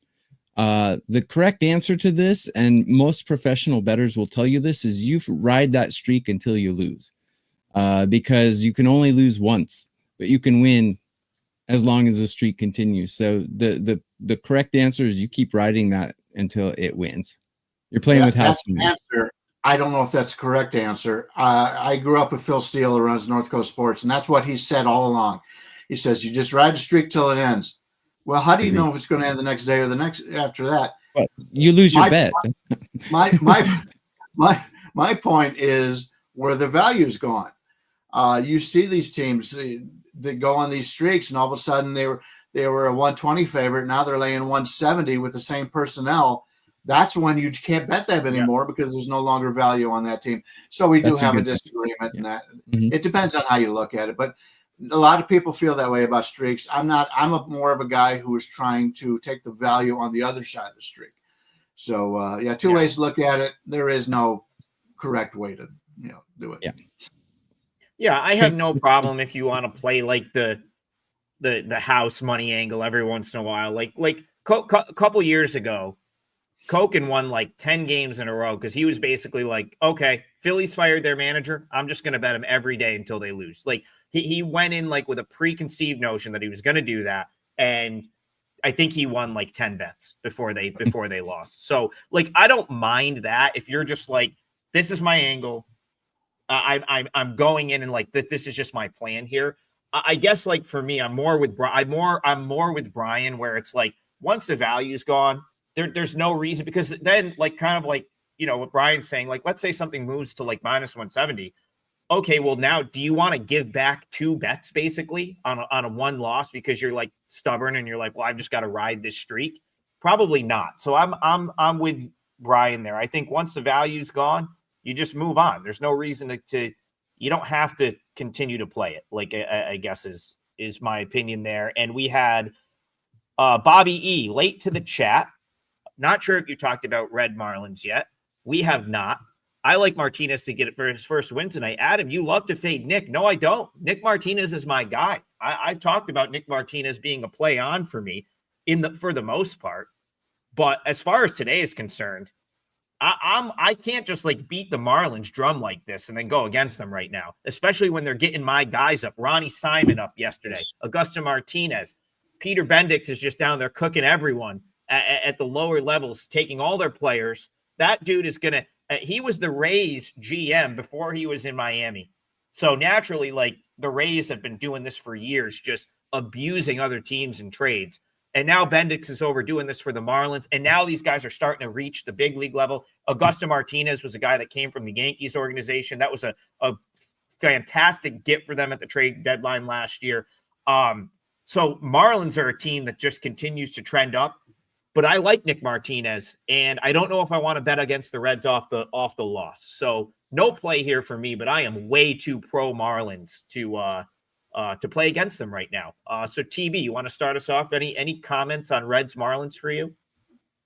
The correct answer to this, and most professional bettors will tell you this, is you ride that streak until you lose. Because you can only lose once, but you can win as long as the streak continues. So the correct answer is you keep riding that until it wins. You're playing with house money. I don't know if that's the correct answer. I grew up with Phil Steele, who runs North Coast Sports, and that's what he said all along. He says, you just ride the streak till it ends. Well, how do you know if it's going to end the next day or the next after that? Well, you lose your bet. My point is where the value's gone. You see these teams that go on these streaks, and all of a sudden they were a 120 favorite. Now they're laying 170 with the same personnel. That's when you can't bet them anymore because there's no longer value on that team. So we do have a disagreement in that. It depends on how you look at it. But a lot of people feel that way about streaks. I'm not. I'm more of a guy who is trying to take the value on the other side of the streak. So two ways to look at it. There is no correct way to do it. Yeah, I have no problem if you want to play like the house money angle every once in a while. Like a couple years ago, Koken won like 10 games in a row because he was basically like, okay, Phillies fired their manager. I'm just going to bet him every day until they lose. Like he went in like with a preconceived notion that he was going to do that. And I think he won like 10 bets before they lost. So like, I don't mind that if you're just like, this is my angle. I'm going in and like this is just my plan here. I guess like for me, I'm more with Brian where it's like once the value's gone, there's no reason because then like kind of like what Brian's saying, like let's say something moves to like minus 170. Okay, well now do you want to give back 2 bets basically on a 1 loss because you're like stubborn and you're like, well, I've just got to ride this streak? Probably not. So I'm with Brian there. I think once the value's gone, you just move on. There's no reason to you don't have to continue to play it. Like I guess is my opinion there. And we had Bobby E late to the chat. Not sure if you talked about Red Marlins yet. We have not. I like Martinez to get it for his first win tonight. Adam, you love to fade Nick. No, I don't. Nick Martinez is my guy. I've talked about Nick Martinez being a play on for me for the most part. But as far as today is concerned, I can't just like beat the Marlins drum like this and then go against them right now, especially when they're getting my guys up. Ronnie Simon up yesterday, Augusto Martinez, Peter Bendix is just down there cooking everyone at the lower levels, taking all their players. That dude is going to, he was the Rays GM before he was in Miami. So naturally, like the Rays have been doing this for years, just abusing other teams in trades. And now Bendix is over doing this for the Marlins. And now these guys are starting to reach the big league level. Augusto Martinez was a guy that came from the Yankees organization. That was a fantastic get for them at the trade deadline last year. So Marlins are a team that just continues to trend up. But I like Nick Martinez, and I don't know if I want to bet against the Reds off the loss. So no play here for me, but I am way too pro Marlins to play against them right now. So TB, you want to start us off? Any comments on Reds Marlins for you?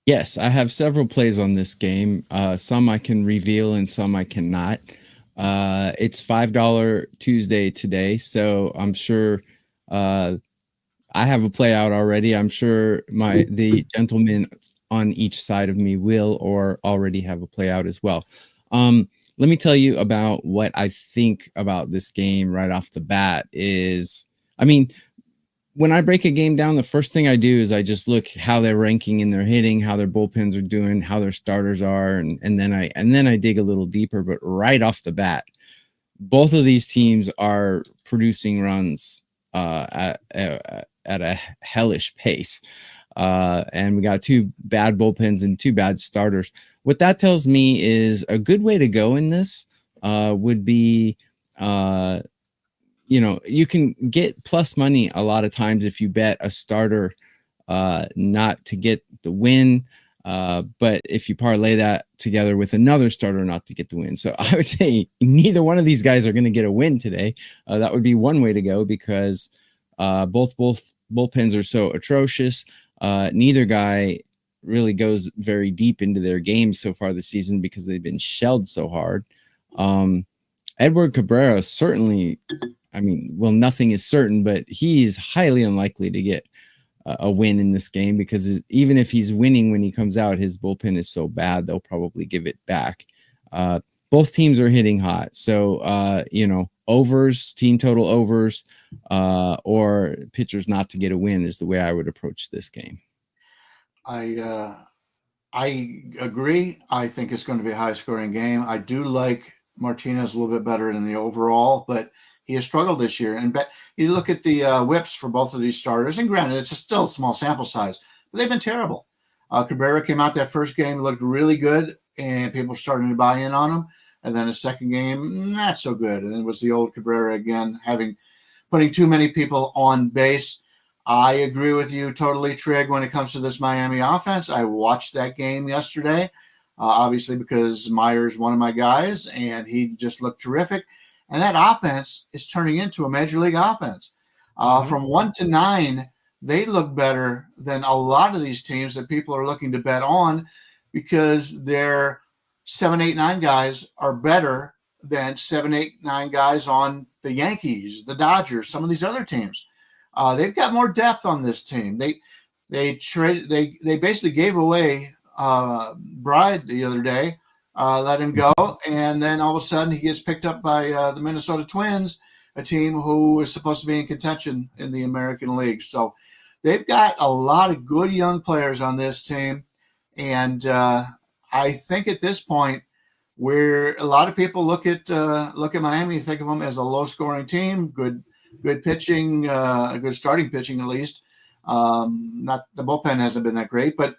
Yes, I have several plays on this game. Some I can reveal and some I cannot. It's $5 Tuesday today, so I'm sure I have a play out already. I'm sure the gentlemen on each side of me will or already have a play out as well. Let me tell you about what I think about this game right off the bat is, when I break a game down, the first thing I do is I just look how they're ranking in their hitting, how their bullpens are doing, how their starters are, and then I dig a little deeper. But right off the bat, both of these teams are producing runs at a hellish pace. And we got 2 bad bullpens and 2 bad starters. What that tells me is a good way to go in this would be, you can get plus money a lot of times if you bet a starter not to get the win. But if you parlay that together with another starter not to get the win. So I would say neither one of these guys are going to get a win today. That would be one way to go because both bullpens are so atrocious. Neither guy really goes very deep into their games so far this season because they've been shelled so hard. Edward Cabrera certainly, nothing is certain, but he is highly unlikely to get a win in this game because even if he's winning when he comes out, his bullpen is so bad, they'll probably give it back. Both teams are hitting hot. So, overs, team total overs, or pitchers not to get a win is the way I would approach this game. I agree. I think it's going to be a high scoring game. I do like Martinez a little bit better in the overall, but he has struggled this year. And you look at the whips for both of these starters, and granted, it's still a small sample size, but they've been terrible. Cabrera came out that first game, looked really good, and people starting to buy in on him. And then his second game, not so good. And it was the old Cabrera again, putting too many people on base. I agree with you totally, Trig, when it comes to this Miami offense. I watched that game yesterday, obviously because Meyer's one of my guys, and he just looked terrific. and that offense is turning into a major league offense. From 1 to 9, they look better than a lot of these teams that people are looking to bet on, because their 7, 8, 9 guys are better than 7, 8, 9 guys on the Yankees, the Dodgers, some of these other teams. They've got more depth on this team. They basically gave away Bride the other day, let him go, and then all of a sudden he gets picked up by the Minnesota Twins, a team who is supposed to be in contention in the American League. So they've got a lot of good young players on this team, and I think at this point, where a lot of people look at Miami, think of them as a low-scoring team, good pitching, good starting pitching at least. Not the bullpen hasn't been that great, but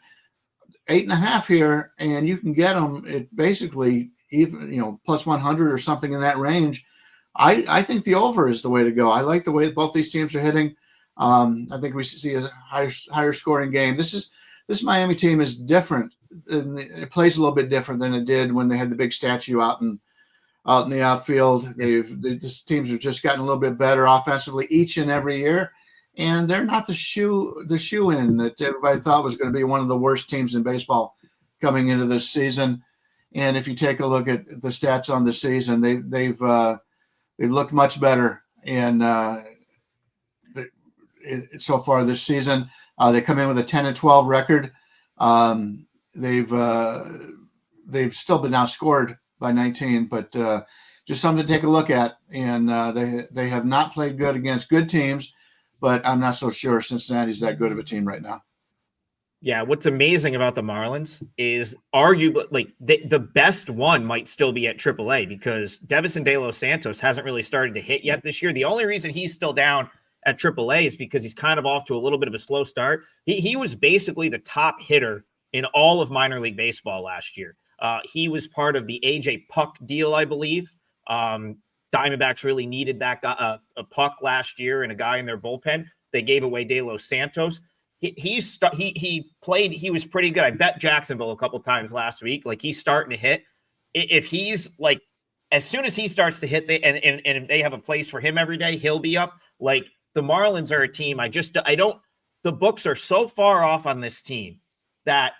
8.5 here, and you can get them at basically even plus 100 or something in that range. I think the over is the way to go. I like the way both these teams are hitting. I think we see a higher scoring game. This Miami team is different. It plays a little bit different than it did when they had the big statue out in the outfield. These teams have just gotten a little bit better offensively each and every year, and they're not the shoe-in that everybody thought was going to be one of the worst teams in baseball coming into this season. And if you take a look at the stats on the season, they've looked much better so far this season. They come in with a 10-12 record. They've still been outscored by 19, but just something to take a look at. And they have not played good against good teams, but I'm not so sure Cincinnati's that good of a team right now. Yeah, what's amazing about the Marlins is arguably the best one might still be at AAA, because Devison De Los Santos hasn't really started to hit yet this year. The only reason he's still down at AAA is because he's kind of off to a little bit of a slow start. He was basically the top hitter in all of minor league baseball last year. He was part of the AJ Puck deal, I believe. Diamondbacks really needed that guy, a Puck last year and a guy in their bullpen. They gave away De Los Santos. He played. He was pretty good. I bet Jacksonville a couple times last week. Like, he's starting to hit. If he's like, as soon as he starts to hit, and they have a place for him every day, he'll be up. Like, the Marlins are a team. The books are so far off on this team that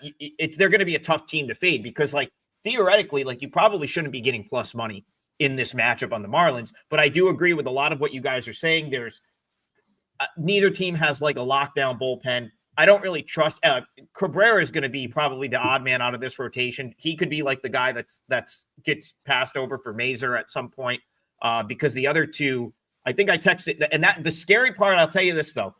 they're going to be a tough team to fade, because, like, theoretically, like, you probably shouldn't be getting plus money in this matchup on the Marlins. But I do agree with a lot of what you guys are saying. There's neither team has like a lockdown bullpen. I don't really trust Cabrera is going to be probably the odd man out of this rotation. He could be like the guy that's gets passed over for Mazer at some point, because the other two, I think I texted, and that the scary part, I'll tell you this though,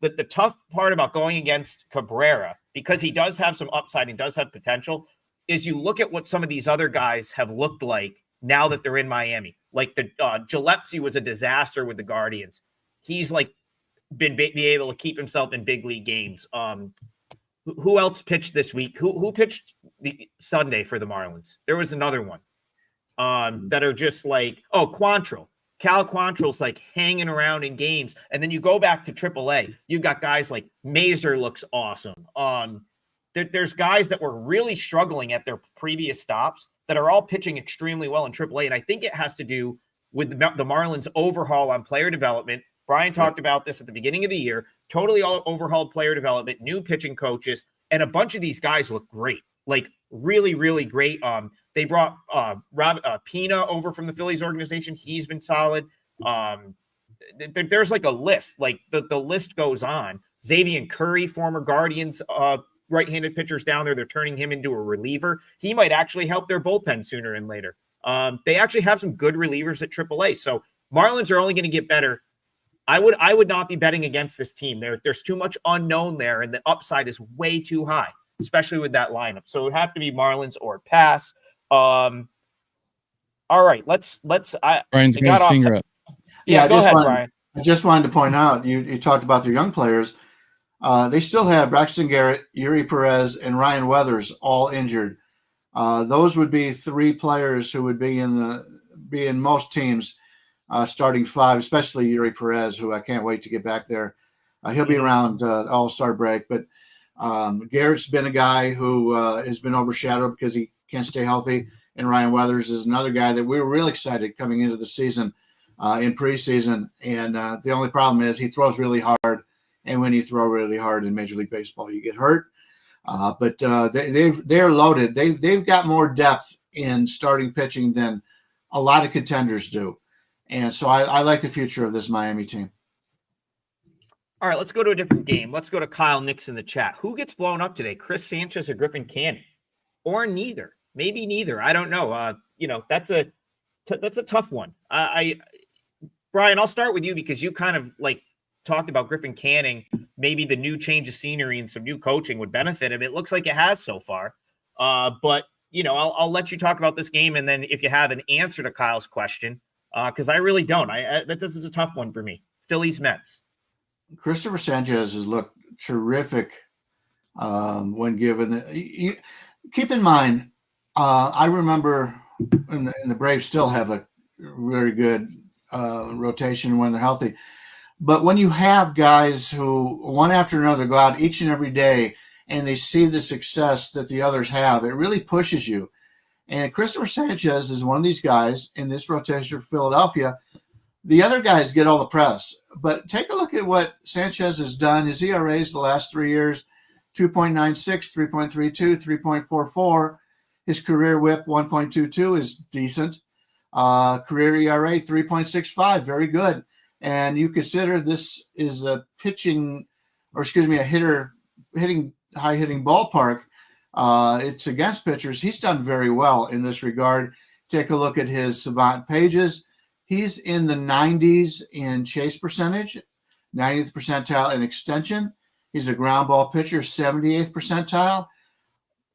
the tough part about going against Cabrera, because he does have some upside and does have potential, is you look at what some of these other guys have looked like now that they're in Miami. Like the Gillespie was a disaster with the Guardians. He's like be able to keep himself in big league games. Who else pitched this week? Who pitched the Sunday for the Marlins? There was another one that are just like, Quantrill. Cal Quantrill's like hanging around in games. And then you go back to AAA. You've got guys like Mazer looks awesome. There's guys that were really struggling at their previous stops that are all pitching extremely well in AAA. And I think it has to do with the Marlins overhaul on player development. Brian talked about this at the beginning of the year. Totally overhauled player development, new pitching coaches, and a bunch of these guys look great. Like, really, really great. They brought Rob Pina over from the Phillies organization. He's been solid. There's like a list. Like, the list goes on. Xavier Curry, former Guardians right-handed pitchers down there. They're turning him into a reliever. He might actually help their bullpen sooner and later. They actually have some good relievers at AAA. So Marlins are only going to get better. I would not be betting against this team. There's too much unknown there, and the upside is way too high, especially with that lineup. So it would have to be Marlins or pass. All right, let's. Brian's got his finger up. Yeah, go ahead, Brian. I just wanted to point out, you talked about their young players. They still have Braxton Garrett, Yuri Perez, and Ryan Weathers all injured. Those would be three players who would be in most teams' starting five, especially Yuri Perez, who I can't wait to get back there. He'll be around All-Star break, but Garrett's been a guy who has been overshadowed because he can't stay healthy. And Ryan Weathers is another guy that we were really excited coming into the season in preseason. And the only problem is he throws really hard. And when you throw really hard in Major League Baseball, you get hurt. But they're loaded. They've got more depth in starting pitching than a lot of contenders do. And so I like the future of this Miami team. All right, let's go to a different game. Let's go to Kyle Nix in the chat. Who gets blown up today, Chris Sanchez or Griffin Canning? Or neither? Maybe neither. I don't know. That's a tough one. Brian, I'll start with you because you kind of like talked about Griffin Canning. Maybe the new change of scenery and some new coaching would benefit him. It looks like it has so far. But I'll let you talk about this game, and then if you have an answer to Kyle's question, because I really don't. This is a tough one for me. Phillies Mets. Christopher Sanchez has looked terrific when given. Keep in mind, I remember, and the Braves still have a very good rotation when they're healthy. But when you have guys who one after another go out each and every day and they see the success that the others have, it really pushes you. And Christopher Sanchez is one of these guys in this rotation for Philadelphia. The other guys get all the press. But take a look at what Sanchez has done. His ERAs the last 3 years, 2.96, 3.32, 3.44. His career whip, 1.22, is decent. Career ERA, 3.65, very good. And you consider this is a hitting high hitting ballpark. It's against pitchers. He's done very well in this regard. Take a look at his Savant pages. He's in the 90s in chase percentage, 90th percentile in extension. He's a ground ball pitcher, 78th percentile.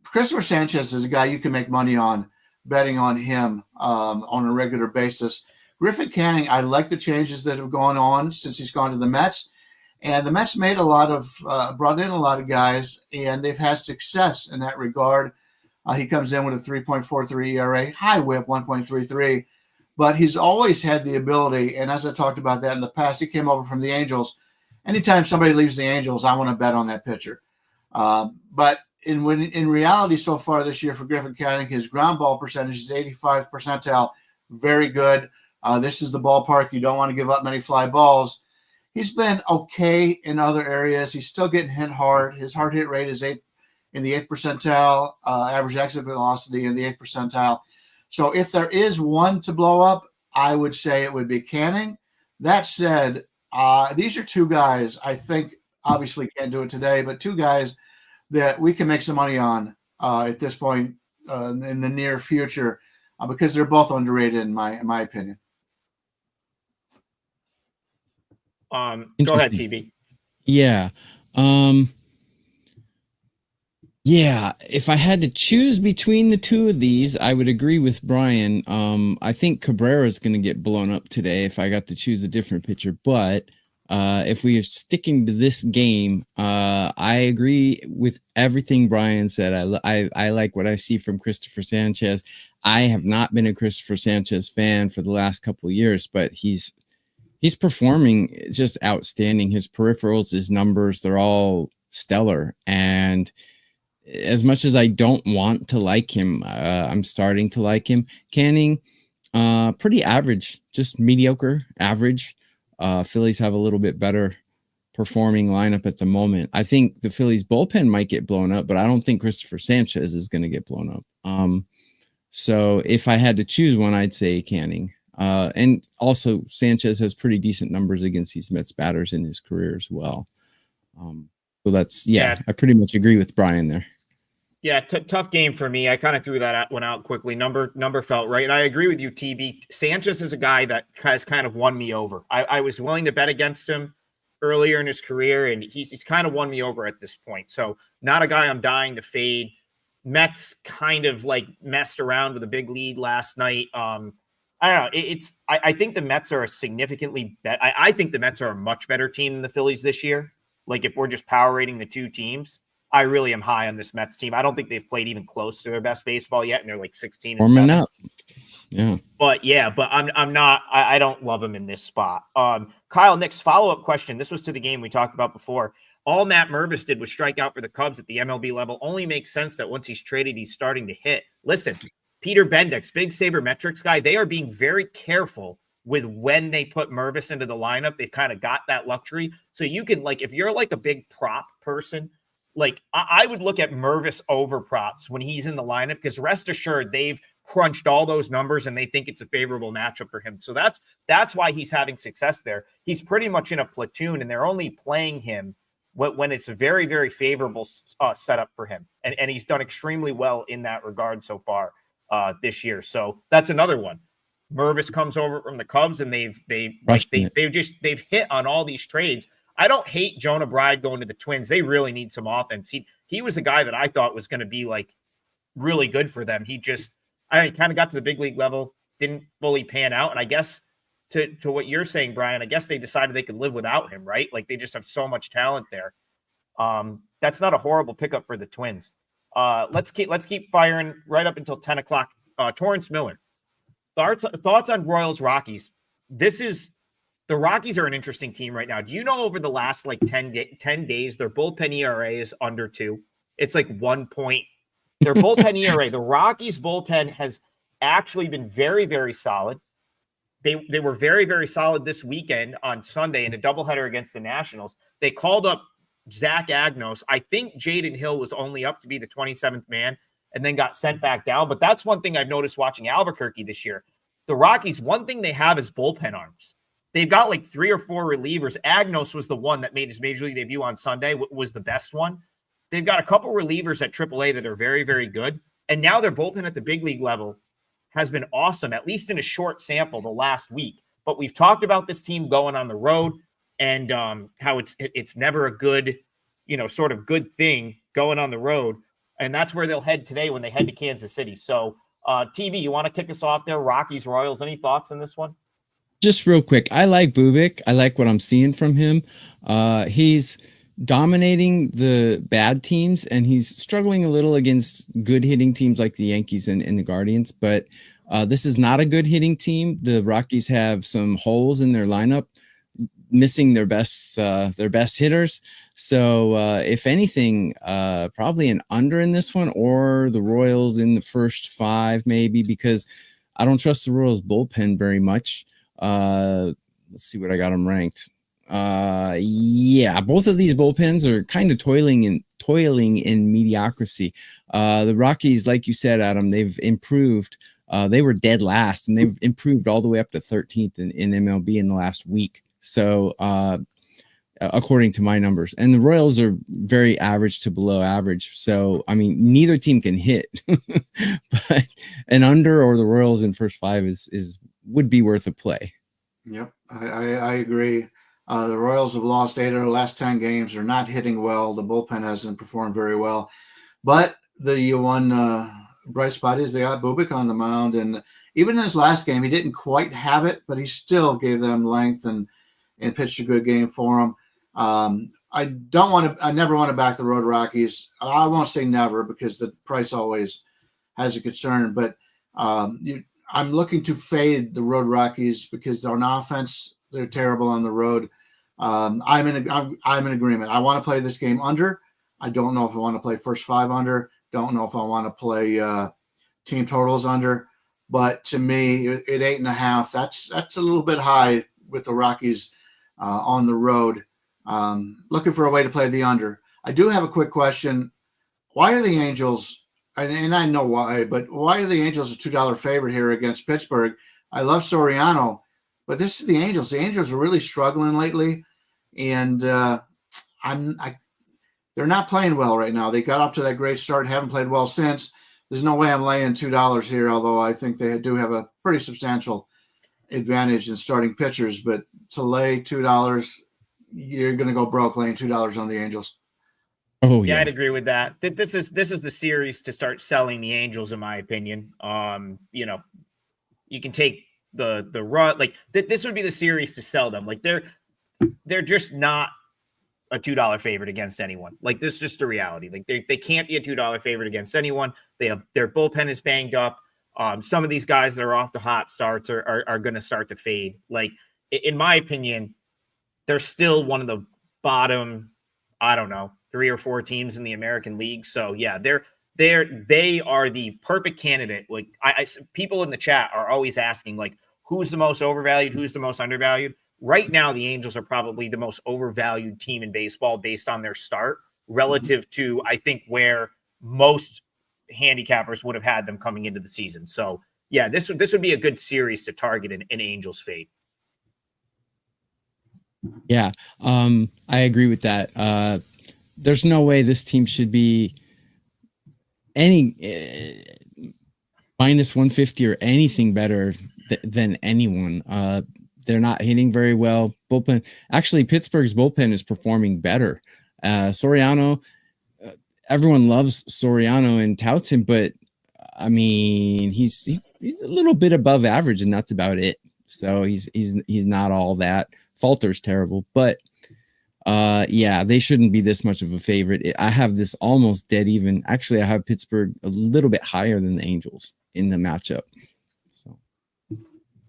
Christopher Sanchez is a guy you can make money on betting on him on a regular basis. Griffin Canning, I like the changes that have gone on since he's gone to the Mets. And the Mets made brought in a lot of guys, and they've had success in that regard. He comes in with a 3.43 ERA, high whip, 1.33. But he's always had the ability, and as I talked about that in the past, he came over from the Angels. Anytime somebody leaves the Angels, I want to bet on that pitcher. But in reality so far this year for Griffin Canning, his ground ball percentage is 85th percentile, very good. This is the ballpark. You don't want to give up many fly balls. He's been okay in other areas. He's still getting hit hard. His hard hit rate is in the 8th percentile, average exit velocity in the 8th percentile. So if there is one to blow up, I would say it would be Canning. That said, these are two guys I think obviously can't do it today, but two guys that we can make some money on at this point in the near future because they're both underrated in my opinion. Go ahead, TB. Yeah. If I had to choose between the two of these, I would agree with Brian. I think Cabrera is going to get blown up today if I got to choose a different pitcher. But if we are sticking to this game, I agree with everything Brian said. I like what I see from Christopher Sanchez. I have not been a Christopher Sanchez fan for the last couple of years, but he's performing just outstanding. His peripherals, his numbers, they're all stellar. And as much as I don't want to like him, I'm starting to like him. Canning, pretty average, just mediocre, average. Phillies have a little bit better performing lineup at the moment. I think the Phillies bullpen might get blown up, but I don't think Christopher Sanchez is going to get blown up. So if I had to choose one, I'd say Canning. And also Sanchez has pretty decent numbers against these Mets batters in his career as well. So that's, I pretty much agree with Brian there. Yeah, tough game for me. I kind of threw that one out quickly. Number felt right. And I agree with you, TB. Sanchez is a guy that has kind of won me over. I was willing to bet against him earlier in his career, and he's kind of won me over at this point. So not a guy I'm dying to fade. Mets kind of like messed around with a big lead last night. I don't know. I think the Mets are a significantly better. I think the Mets are a much better team than the Phillies this year. Like if we're just power rating the two teams, I really am high on this Mets team. I don't think they've played even close to their best baseball yet, and they're like 16 and 7. Up. Yeah. But I'm not. I don't love him in this spot. Kyle, Nick's follow-up question. This was to the game we talked about before. All Matt Mervis did was strike out for the Cubs at the MLB level. Only makes sense that once he's traded, he's starting to hit. Listen, Peter Bendix, big sabermetrics guy, they are being very careful with when they put Mervis into the lineup. They've kind of got that luxury. So you can, like, if you're like a big prop person, like I would look at Mervis over props when he's in the lineup, because rest assured they've crunched all those numbers and they think it's a favorable matchup for him. So that's why he's having success there. He's pretty much in a platoon and they're only playing him when it's a very, very favorable setup for him. And he's done extremely well in that regard so far this year. So that's another one. Mervis comes over from the Cubs and they've hit on all these trades. I don't hate Jonah Bride going to the Twins. They really need some offense. He was a guy that I thought was going to be like really good for them. He kind of got to the big league level, didn't fully pan out. And I guess to what you're saying, Brian, I guess they decided they could live without him, right? Like they just have so much talent there. That's not a horrible pickup for the Twins. Let's keep firing right up until 10 o'clock. Torrance Miller. Thoughts on Royals Rockies. The Rockies are an interesting team right now. Do you know over the last like 10 days, their bullpen ERA is under 2? It's like 1 point. Their bullpen ERA, the Rockies bullpen has actually been very, very solid. They were very, very solid this weekend on Sunday in a doubleheader against the Nationals. They called up Zach Agnos. I think Jaden Hill was only up to be the 27th man and then got sent back down. But that's one thing I've noticed watching Albuquerque this year. The Rockies, one thing they have is bullpen arms. They've got like 3 or 4 relievers. Agnos was the one that made his major league debut on Sunday, was the best one. They've got a couple relievers at AAA that are very, very good. And now their bullpen at the big league level has been awesome, at least in a short sample the last week. But we've talked about this team going on the road and how it's never a good, sort of good thing going on the road. And that's where they'll head today when they head to Kansas City. So, TV, you want to kick us off there? Rockies, Royals, any thoughts on this one? Just real quick, I like Bubik. I like what I'm seeing from him. He's dominating the bad teams, and he's struggling a little against good hitting teams like the Yankees and the Guardians. But this is not a good hitting team. The Rockies have some holes in their lineup, missing their best hitters. So if anything, probably an under in this one, or the Royals in the first 5 maybe, because I don't trust the Royals bullpen very much. Let's see what I got them ranked. Both of these bullpens are kind of toiling in mediocrity. The Rockies, like you said, Adam, they've improved. They were dead last, and they've improved all the way up to 13th in MLB in the last week. So, according to my numbers, and the Royals are very average to below average. So, I mean, neither team can hit, but an under or the Royals in first 5 would be worth a play. Yep, I agree. The Royals have lost 8 of their last 10 games. They're not hitting well. The bullpen hasn't performed very well. But the one bright spot is they got Bubik on the mound. And even in his last game, he didn't quite have it, but he still gave them length and pitched a good game for them. I never want to back the Road Rockies. I won't say never, because the price always has a concern. But I'm looking to fade the Road Rockies because on offense, they're terrible on the road. I'm in agreement. I want to play this game under. I don't know if I want to play first 5 under. Don't know if I want to play team totals under. But to me, at 8.5, that's a little bit high with the Rockies on the road. Looking for a way to play the under. I do have a quick question. Why are the Angels? And I know why, but why are the Angels a $2 favorite here against Pittsburgh? I love Soriano, but this is the Angels. The Angels are really struggling lately, and they're not playing well right now. They got off to that great start, haven't played well since. There's no way I'm laying $2 here, although I think they do have a pretty substantial advantage in starting pitchers. But to lay $2, you're going to go broke laying $2 on the Angels. Oh yeah, I'd agree with that. This is the series to start selling the Angels, in my opinion. You can take the run, like this would be the series to sell them. Like they're just not a $2 favorite against anyone. Like this is just the reality. Like they can't be a $2 favorite against anyone. Their bullpen is banged up. Some of these guys that are off the hot starts are going to start to fade. Like in my opinion, they're still one of the bottom, I don't know, 3 or 4 teams in the American League. So yeah, they are the perfect candidate. Like people in the chat are always asking, like, who's the most overvalued, who's the most undervalued. Right now, the Angels are probably the most overvalued team in baseball based on their start relative to, I think, where most handicappers would have had them coming into the season. So, yeah, this would be a good series to target an Angels fade. Yeah, I agree with that. There's no way this team should be any minus 150 or anything better than anyone. They're not hitting very well. Bullpen, actually, Pittsburgh's bullpen is performing better. Soriano, everyone loves Soriano and touts him, but I mean, he's a little bit above average, and that's about it. So he's not all that. Falter's terrible, but yeah, they shouldn't be this much of a favorite. I have this almost dead even. Actually, I have Pittsburgh a little bit higher than the Angels in the matchup. So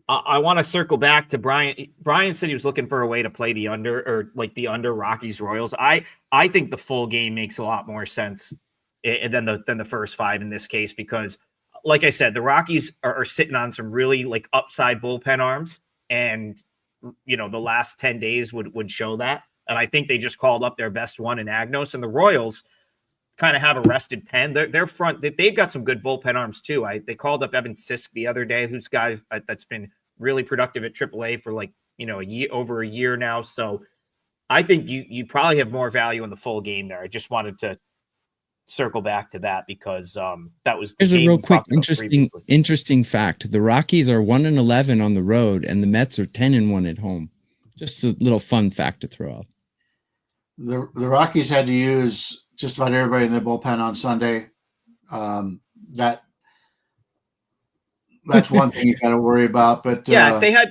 I want to circle back to Brian. Brian said he was looking for a way to play the under, or like the under Rockies Royals. I think the full game makes a lot more sense than the first 5 in this case, because like I said, the Rockies are sitting on some really like upside bullpen arms, and you know, the last 10 days would show that. And I think they just called up their best one in Agnos, and the Royals kind of have a rested pen. Their front, they've got some good bullpen arms too. They called up Evan Sisk the other day, who's guy that's been really productive at AAA for like, you know, over a year now. So I think you probably have more value in the full game there. I just wanted to circle back to that because that was. Here's a real quick interesting fact: the Rockies are 1-11 on the road, and the Mets are 10-1 at home. Just a little fun fact to throw out. The Rockies had to use just about everybody in their bullpen on Sunday. That's one thing you got to worry about. But yeah, they had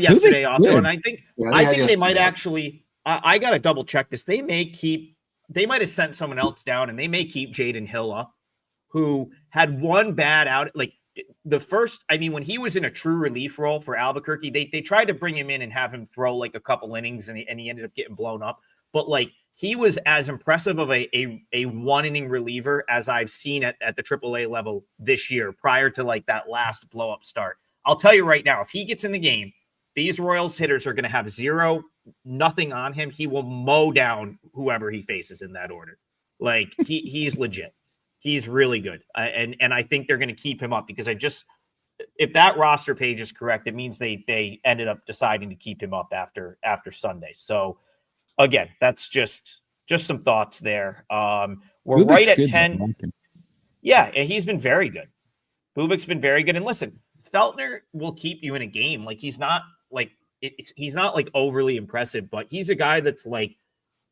yesterday off, and I think they might actually. I got to double check this. They might have sent someone else down, and they may keep Jaden Hill up, who had one bad out. Like the first, I mean, when he was in a true relief role for Albuquerque, they tried to bring him in and have him throw like a couple innings, and he ended up getting blown up. But like he was as impressive of a 1 inning reliever as I've seen at the AAA level this year, prior to like that last blow up start. I'll tell you right now, if he gets in the game, these Royals hitters are going to have nothing on him. He will mow down whoever he faces in that order. Like he's legit. He's really good. And I think they're going to keep him up because if that roster page is correct, it means they ended up deciding to keep him up after Sunday. So again, that's just some thoughts there. We're right at 10. Yeah. And he's been very good. Bubik's been very good. And listen, Feltner will keep you in a game. Like he's not like overly impressive, but he's a guy that's like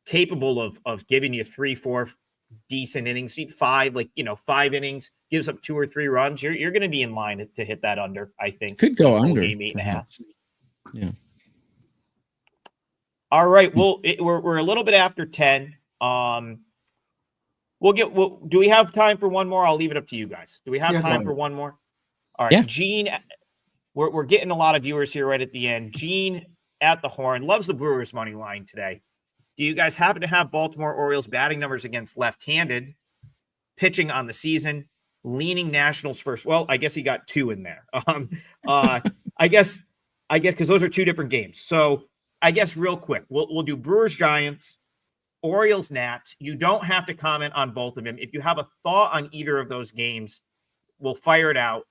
capable of giving you 3-4 decent innings, 5 innings, gives up 2 or 3 runs. You're going to be in line to hit that under. I think could go under game 8.5. Yeah. All right. Well, we're a little bit after 10. Do we have time for one more? I'll leave it up to you guys. Do we have time for one more? All right. Yeah. Gene, we're getting a lot of viewers here right at the end. Gene at the Horn loves the Brewers money line today. Do you guys happen to have Baltimore Orioles batting numbers against left-handed, pitching on the season, leaning Nationals first? Well, I guess he got 2 in there. I guess because those are 2 different games. So I guess real quick, we'll do Brewers Giants, Orioles Nats. You don't have to comment on both of them. If you have a thought on either of those games, we'll fire it out.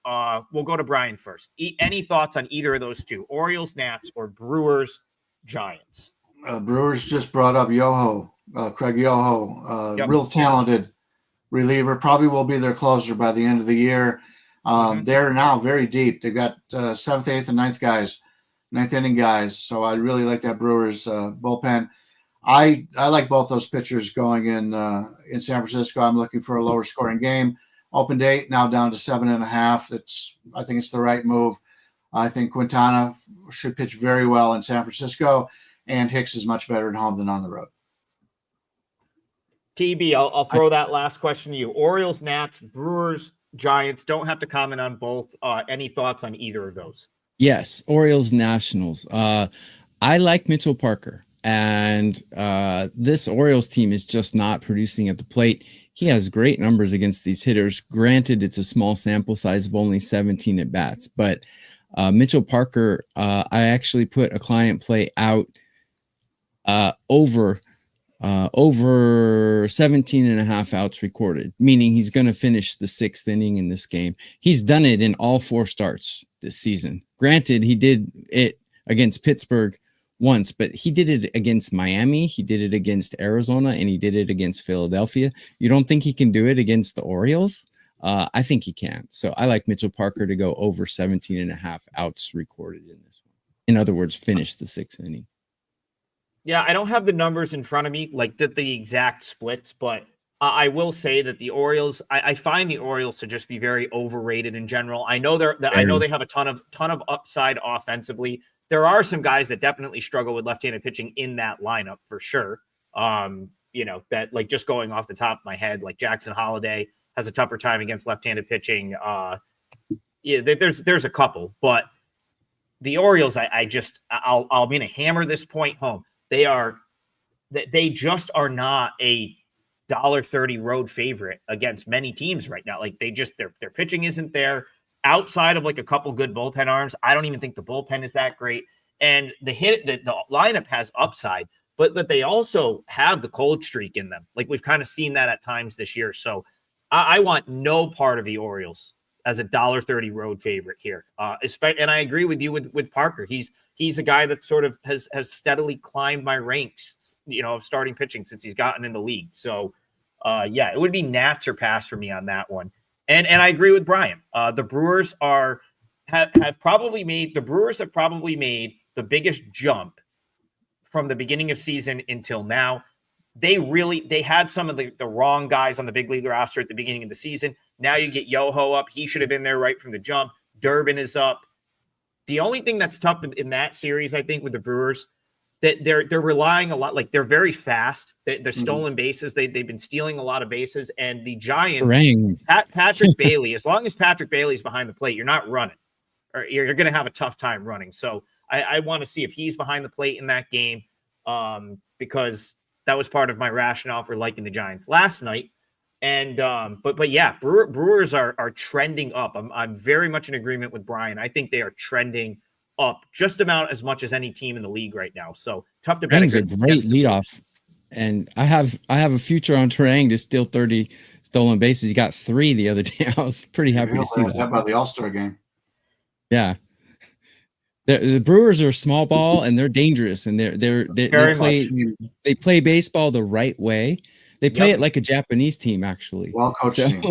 We'll go to Brian first. Any thoughts on either of those 2, Orioles Nats or Brewers Giants? Brewers just brought up Craig Yoho, real talented reliever. Probably will be their closer by the end of the year. They're now very deep. They've got 7th, 8th, and 9th inning guys. So I really like that Brewers bullpen. I like both those pitchers going in San Francisco. I'm looking for a lower scoring game. Open date now down to 7.5. I think it's the right move. I think Quintana should pitch very well in San Francisco. And Hicks is much better at home than on the road. TB, I'll throw that last question to you. Orioles, Nats, Brewers, Giants. Don't have to comment on both. Any thoughts on either of those? Yes, Orioles, Nationals. I like Mitchell Parker, and this Orioles team is just not producing at the plate. he has great numbers against these hitters. Granted, it's a small sample size of only 17 at bats, but Mitchell Parker, I actually put a client play out over 17 and a half outs recorded, meaning he's going to finish the 6th inning in this game. He's done it in all 4 starts this season. Granted, he did it against Pittsburgh once, but he did it against Miami, he did it against Arizona, and he did it against Philadelphia. You don't think he can do it against the Orioles? I think he can. So I like Mitchell Parker to go over 17 and a half outs recorded in this one. In other words, finish the 6th inning. Yeah, I don't have the numbers in front of me, like the exact splits, but I will say that the Orioles, I find the Orioles to just be very overrated in general. I know I know they have a ton of upside offensively. There are some guys that definitely struggle with left-handed pitching in that lineup for sure. That like just going off the top of my head, like Jackson Holiday has a tougher time against left-handed pitching. There's a couple, but the Orioles, I'm going to hammer this point home. They just are not a $1.30 road favorite against many teams right now. Like their pitching isn't there outside of like a couple good bullpen arms. I don't even think the bullpen is that great. And the lineup has upside, but they also have the cold streak in them. Like we've kind of seen that at times this year. So I want no part of the Orioles as a $1.30 road favorite here. And I agree with you with Parker. He's a guy that sort of has steadily climbed my ranks, of starting pitching since he's gotten in the league. So it would be Nats or pass for me on that one. And I agree with Brian. The Brewers have probably made the biggest jump from the beginning of season until now. They had some of the wrong guys on the big league roster at the beginning of the season. Now you get Yoho up. He should have been there right from the jump. Durbin is up. The only thing that's tough in that series, I think, with the Brewers, that they're relying a lot. Like they're very fast. They're stolen bases. They've been stealing a lot of bases. And the Giants, Patrick Bailey. As long as Patrick Bailey's behind the plate, you're not running, or you're going to have a tough time running. So I want to see if he's behind the plate in that game, because that was part of my rationale for liking the Giants last night. And but yeah, Brewers are trending up. I'm very much in agreement with Brian. I think they are trending up just about as much as any team in the league right now. So tough to bet. Terang's a great leadoff, and I have a future on Terang to steal 30 stolen bases. He got 3 the other day. I was pretty happy to see that. How about the All-Star game? Yeah. The Brewers are small ball and they're dangerous, and they play baseball the right way. They play it like a Japanese team, actually. Well coached team.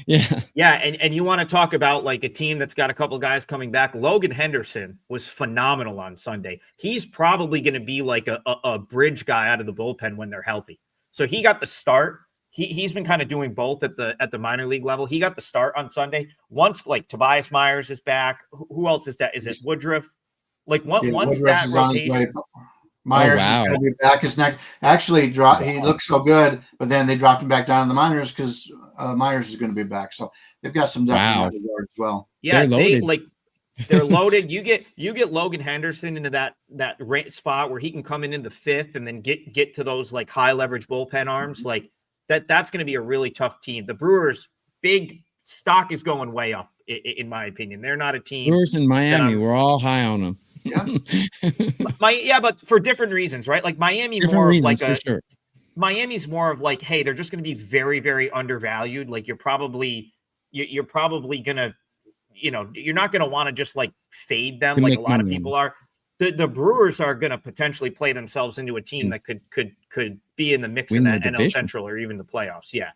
Yeah. And you want to talk about like a team that's got a couple guys coming back. Logan Henderson was phenomenal on Sunday. He's probably going to be like a bridge guy out of the bullpen when they're healthy. So he got the start. He's been kind of doing both at the minor league level. He got the start on Sunday. Once like Tobias Myers is back, who else is that? Is it Woodruff? Like once Woodruff that rotation. Myers is going to be back his neck. Actually, he looked so good, but then they dropped him back down in the minors because Myers is going to be back. So they've got some depth in that regard as well. Yeah, they're loaded. You get Logan Henderson into that spot where he can come in the 5th and then get to those like high leverage bullpen arms. Like that's going to be a really tough team. The Brewers' big stock is going way up, in my opinion. They're not a team. Brewers in Miami, we're all high on them. Yeah. But for different reasons, right? Like Miami, Miami's more of like, hey, they're just going to be very, very undervalued. Like you're probably gonna, you're not going to want to just like fade them like a lot of people are. The Brewers are going to potentially play themselves into a team that could be in the mix in that NL Central or even the playoffs. Yeah.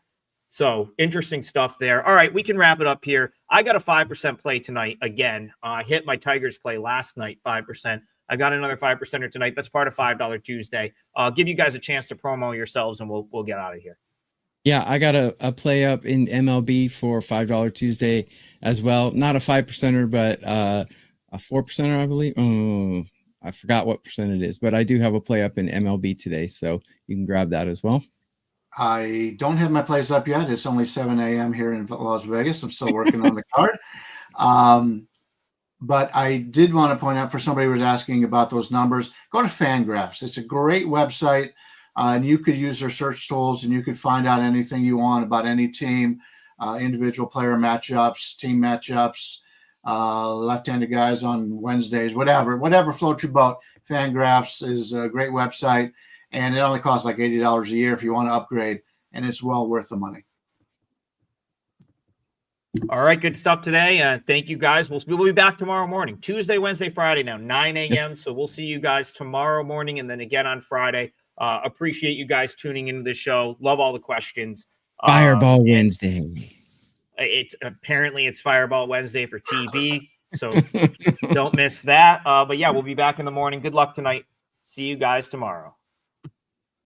So interesting stuff there. All right, we can wrap it up here. I got a 5% play tonight. Again, I hit my Tigers play last night, 5%. I got another 5%er tonight. That's part of $5 Tuesday. I'll give you guys a chance to promo yourselves and we'll get out of here. Yeah, I got a play up in MLB for $5 Tuesday as well. Not a 5%er, but a 4%er, I believe. Oh, I forgot what percent it is, but I do have a play up in MLB today, so you can grab that as well. I don't have my plays up yet. It's only 7 a.m. here in Las Vegas. I'm still working on the card. But I did want to point out for somebody who was asking about those numbers, go to Fangraphs. It's a great website. And you could use their search tools, and you could find out anything you want about any team, individual player matchups, team matchups, left-handed guys on Wednesdays, whatever floats your boat. Fangraphs is a great website, and it only costs like $80 a year if you want to upgrade, and it's well worth the money. All right, good stuff today. Thank you, guys. We'll be back tomorrow morning, Tuesday, Wednesday, Friday now, 9 a.m. So we'll see you guys tomorrow morning and then again on Friday. Appreciate you guys tuning into the show. Love all the questions. Fireball Wednesday. It's Fireball Wednesday for TB, so don't miss that. But yeah, we'll be back in the morning. Good luck tonight. See you guys tomorrow.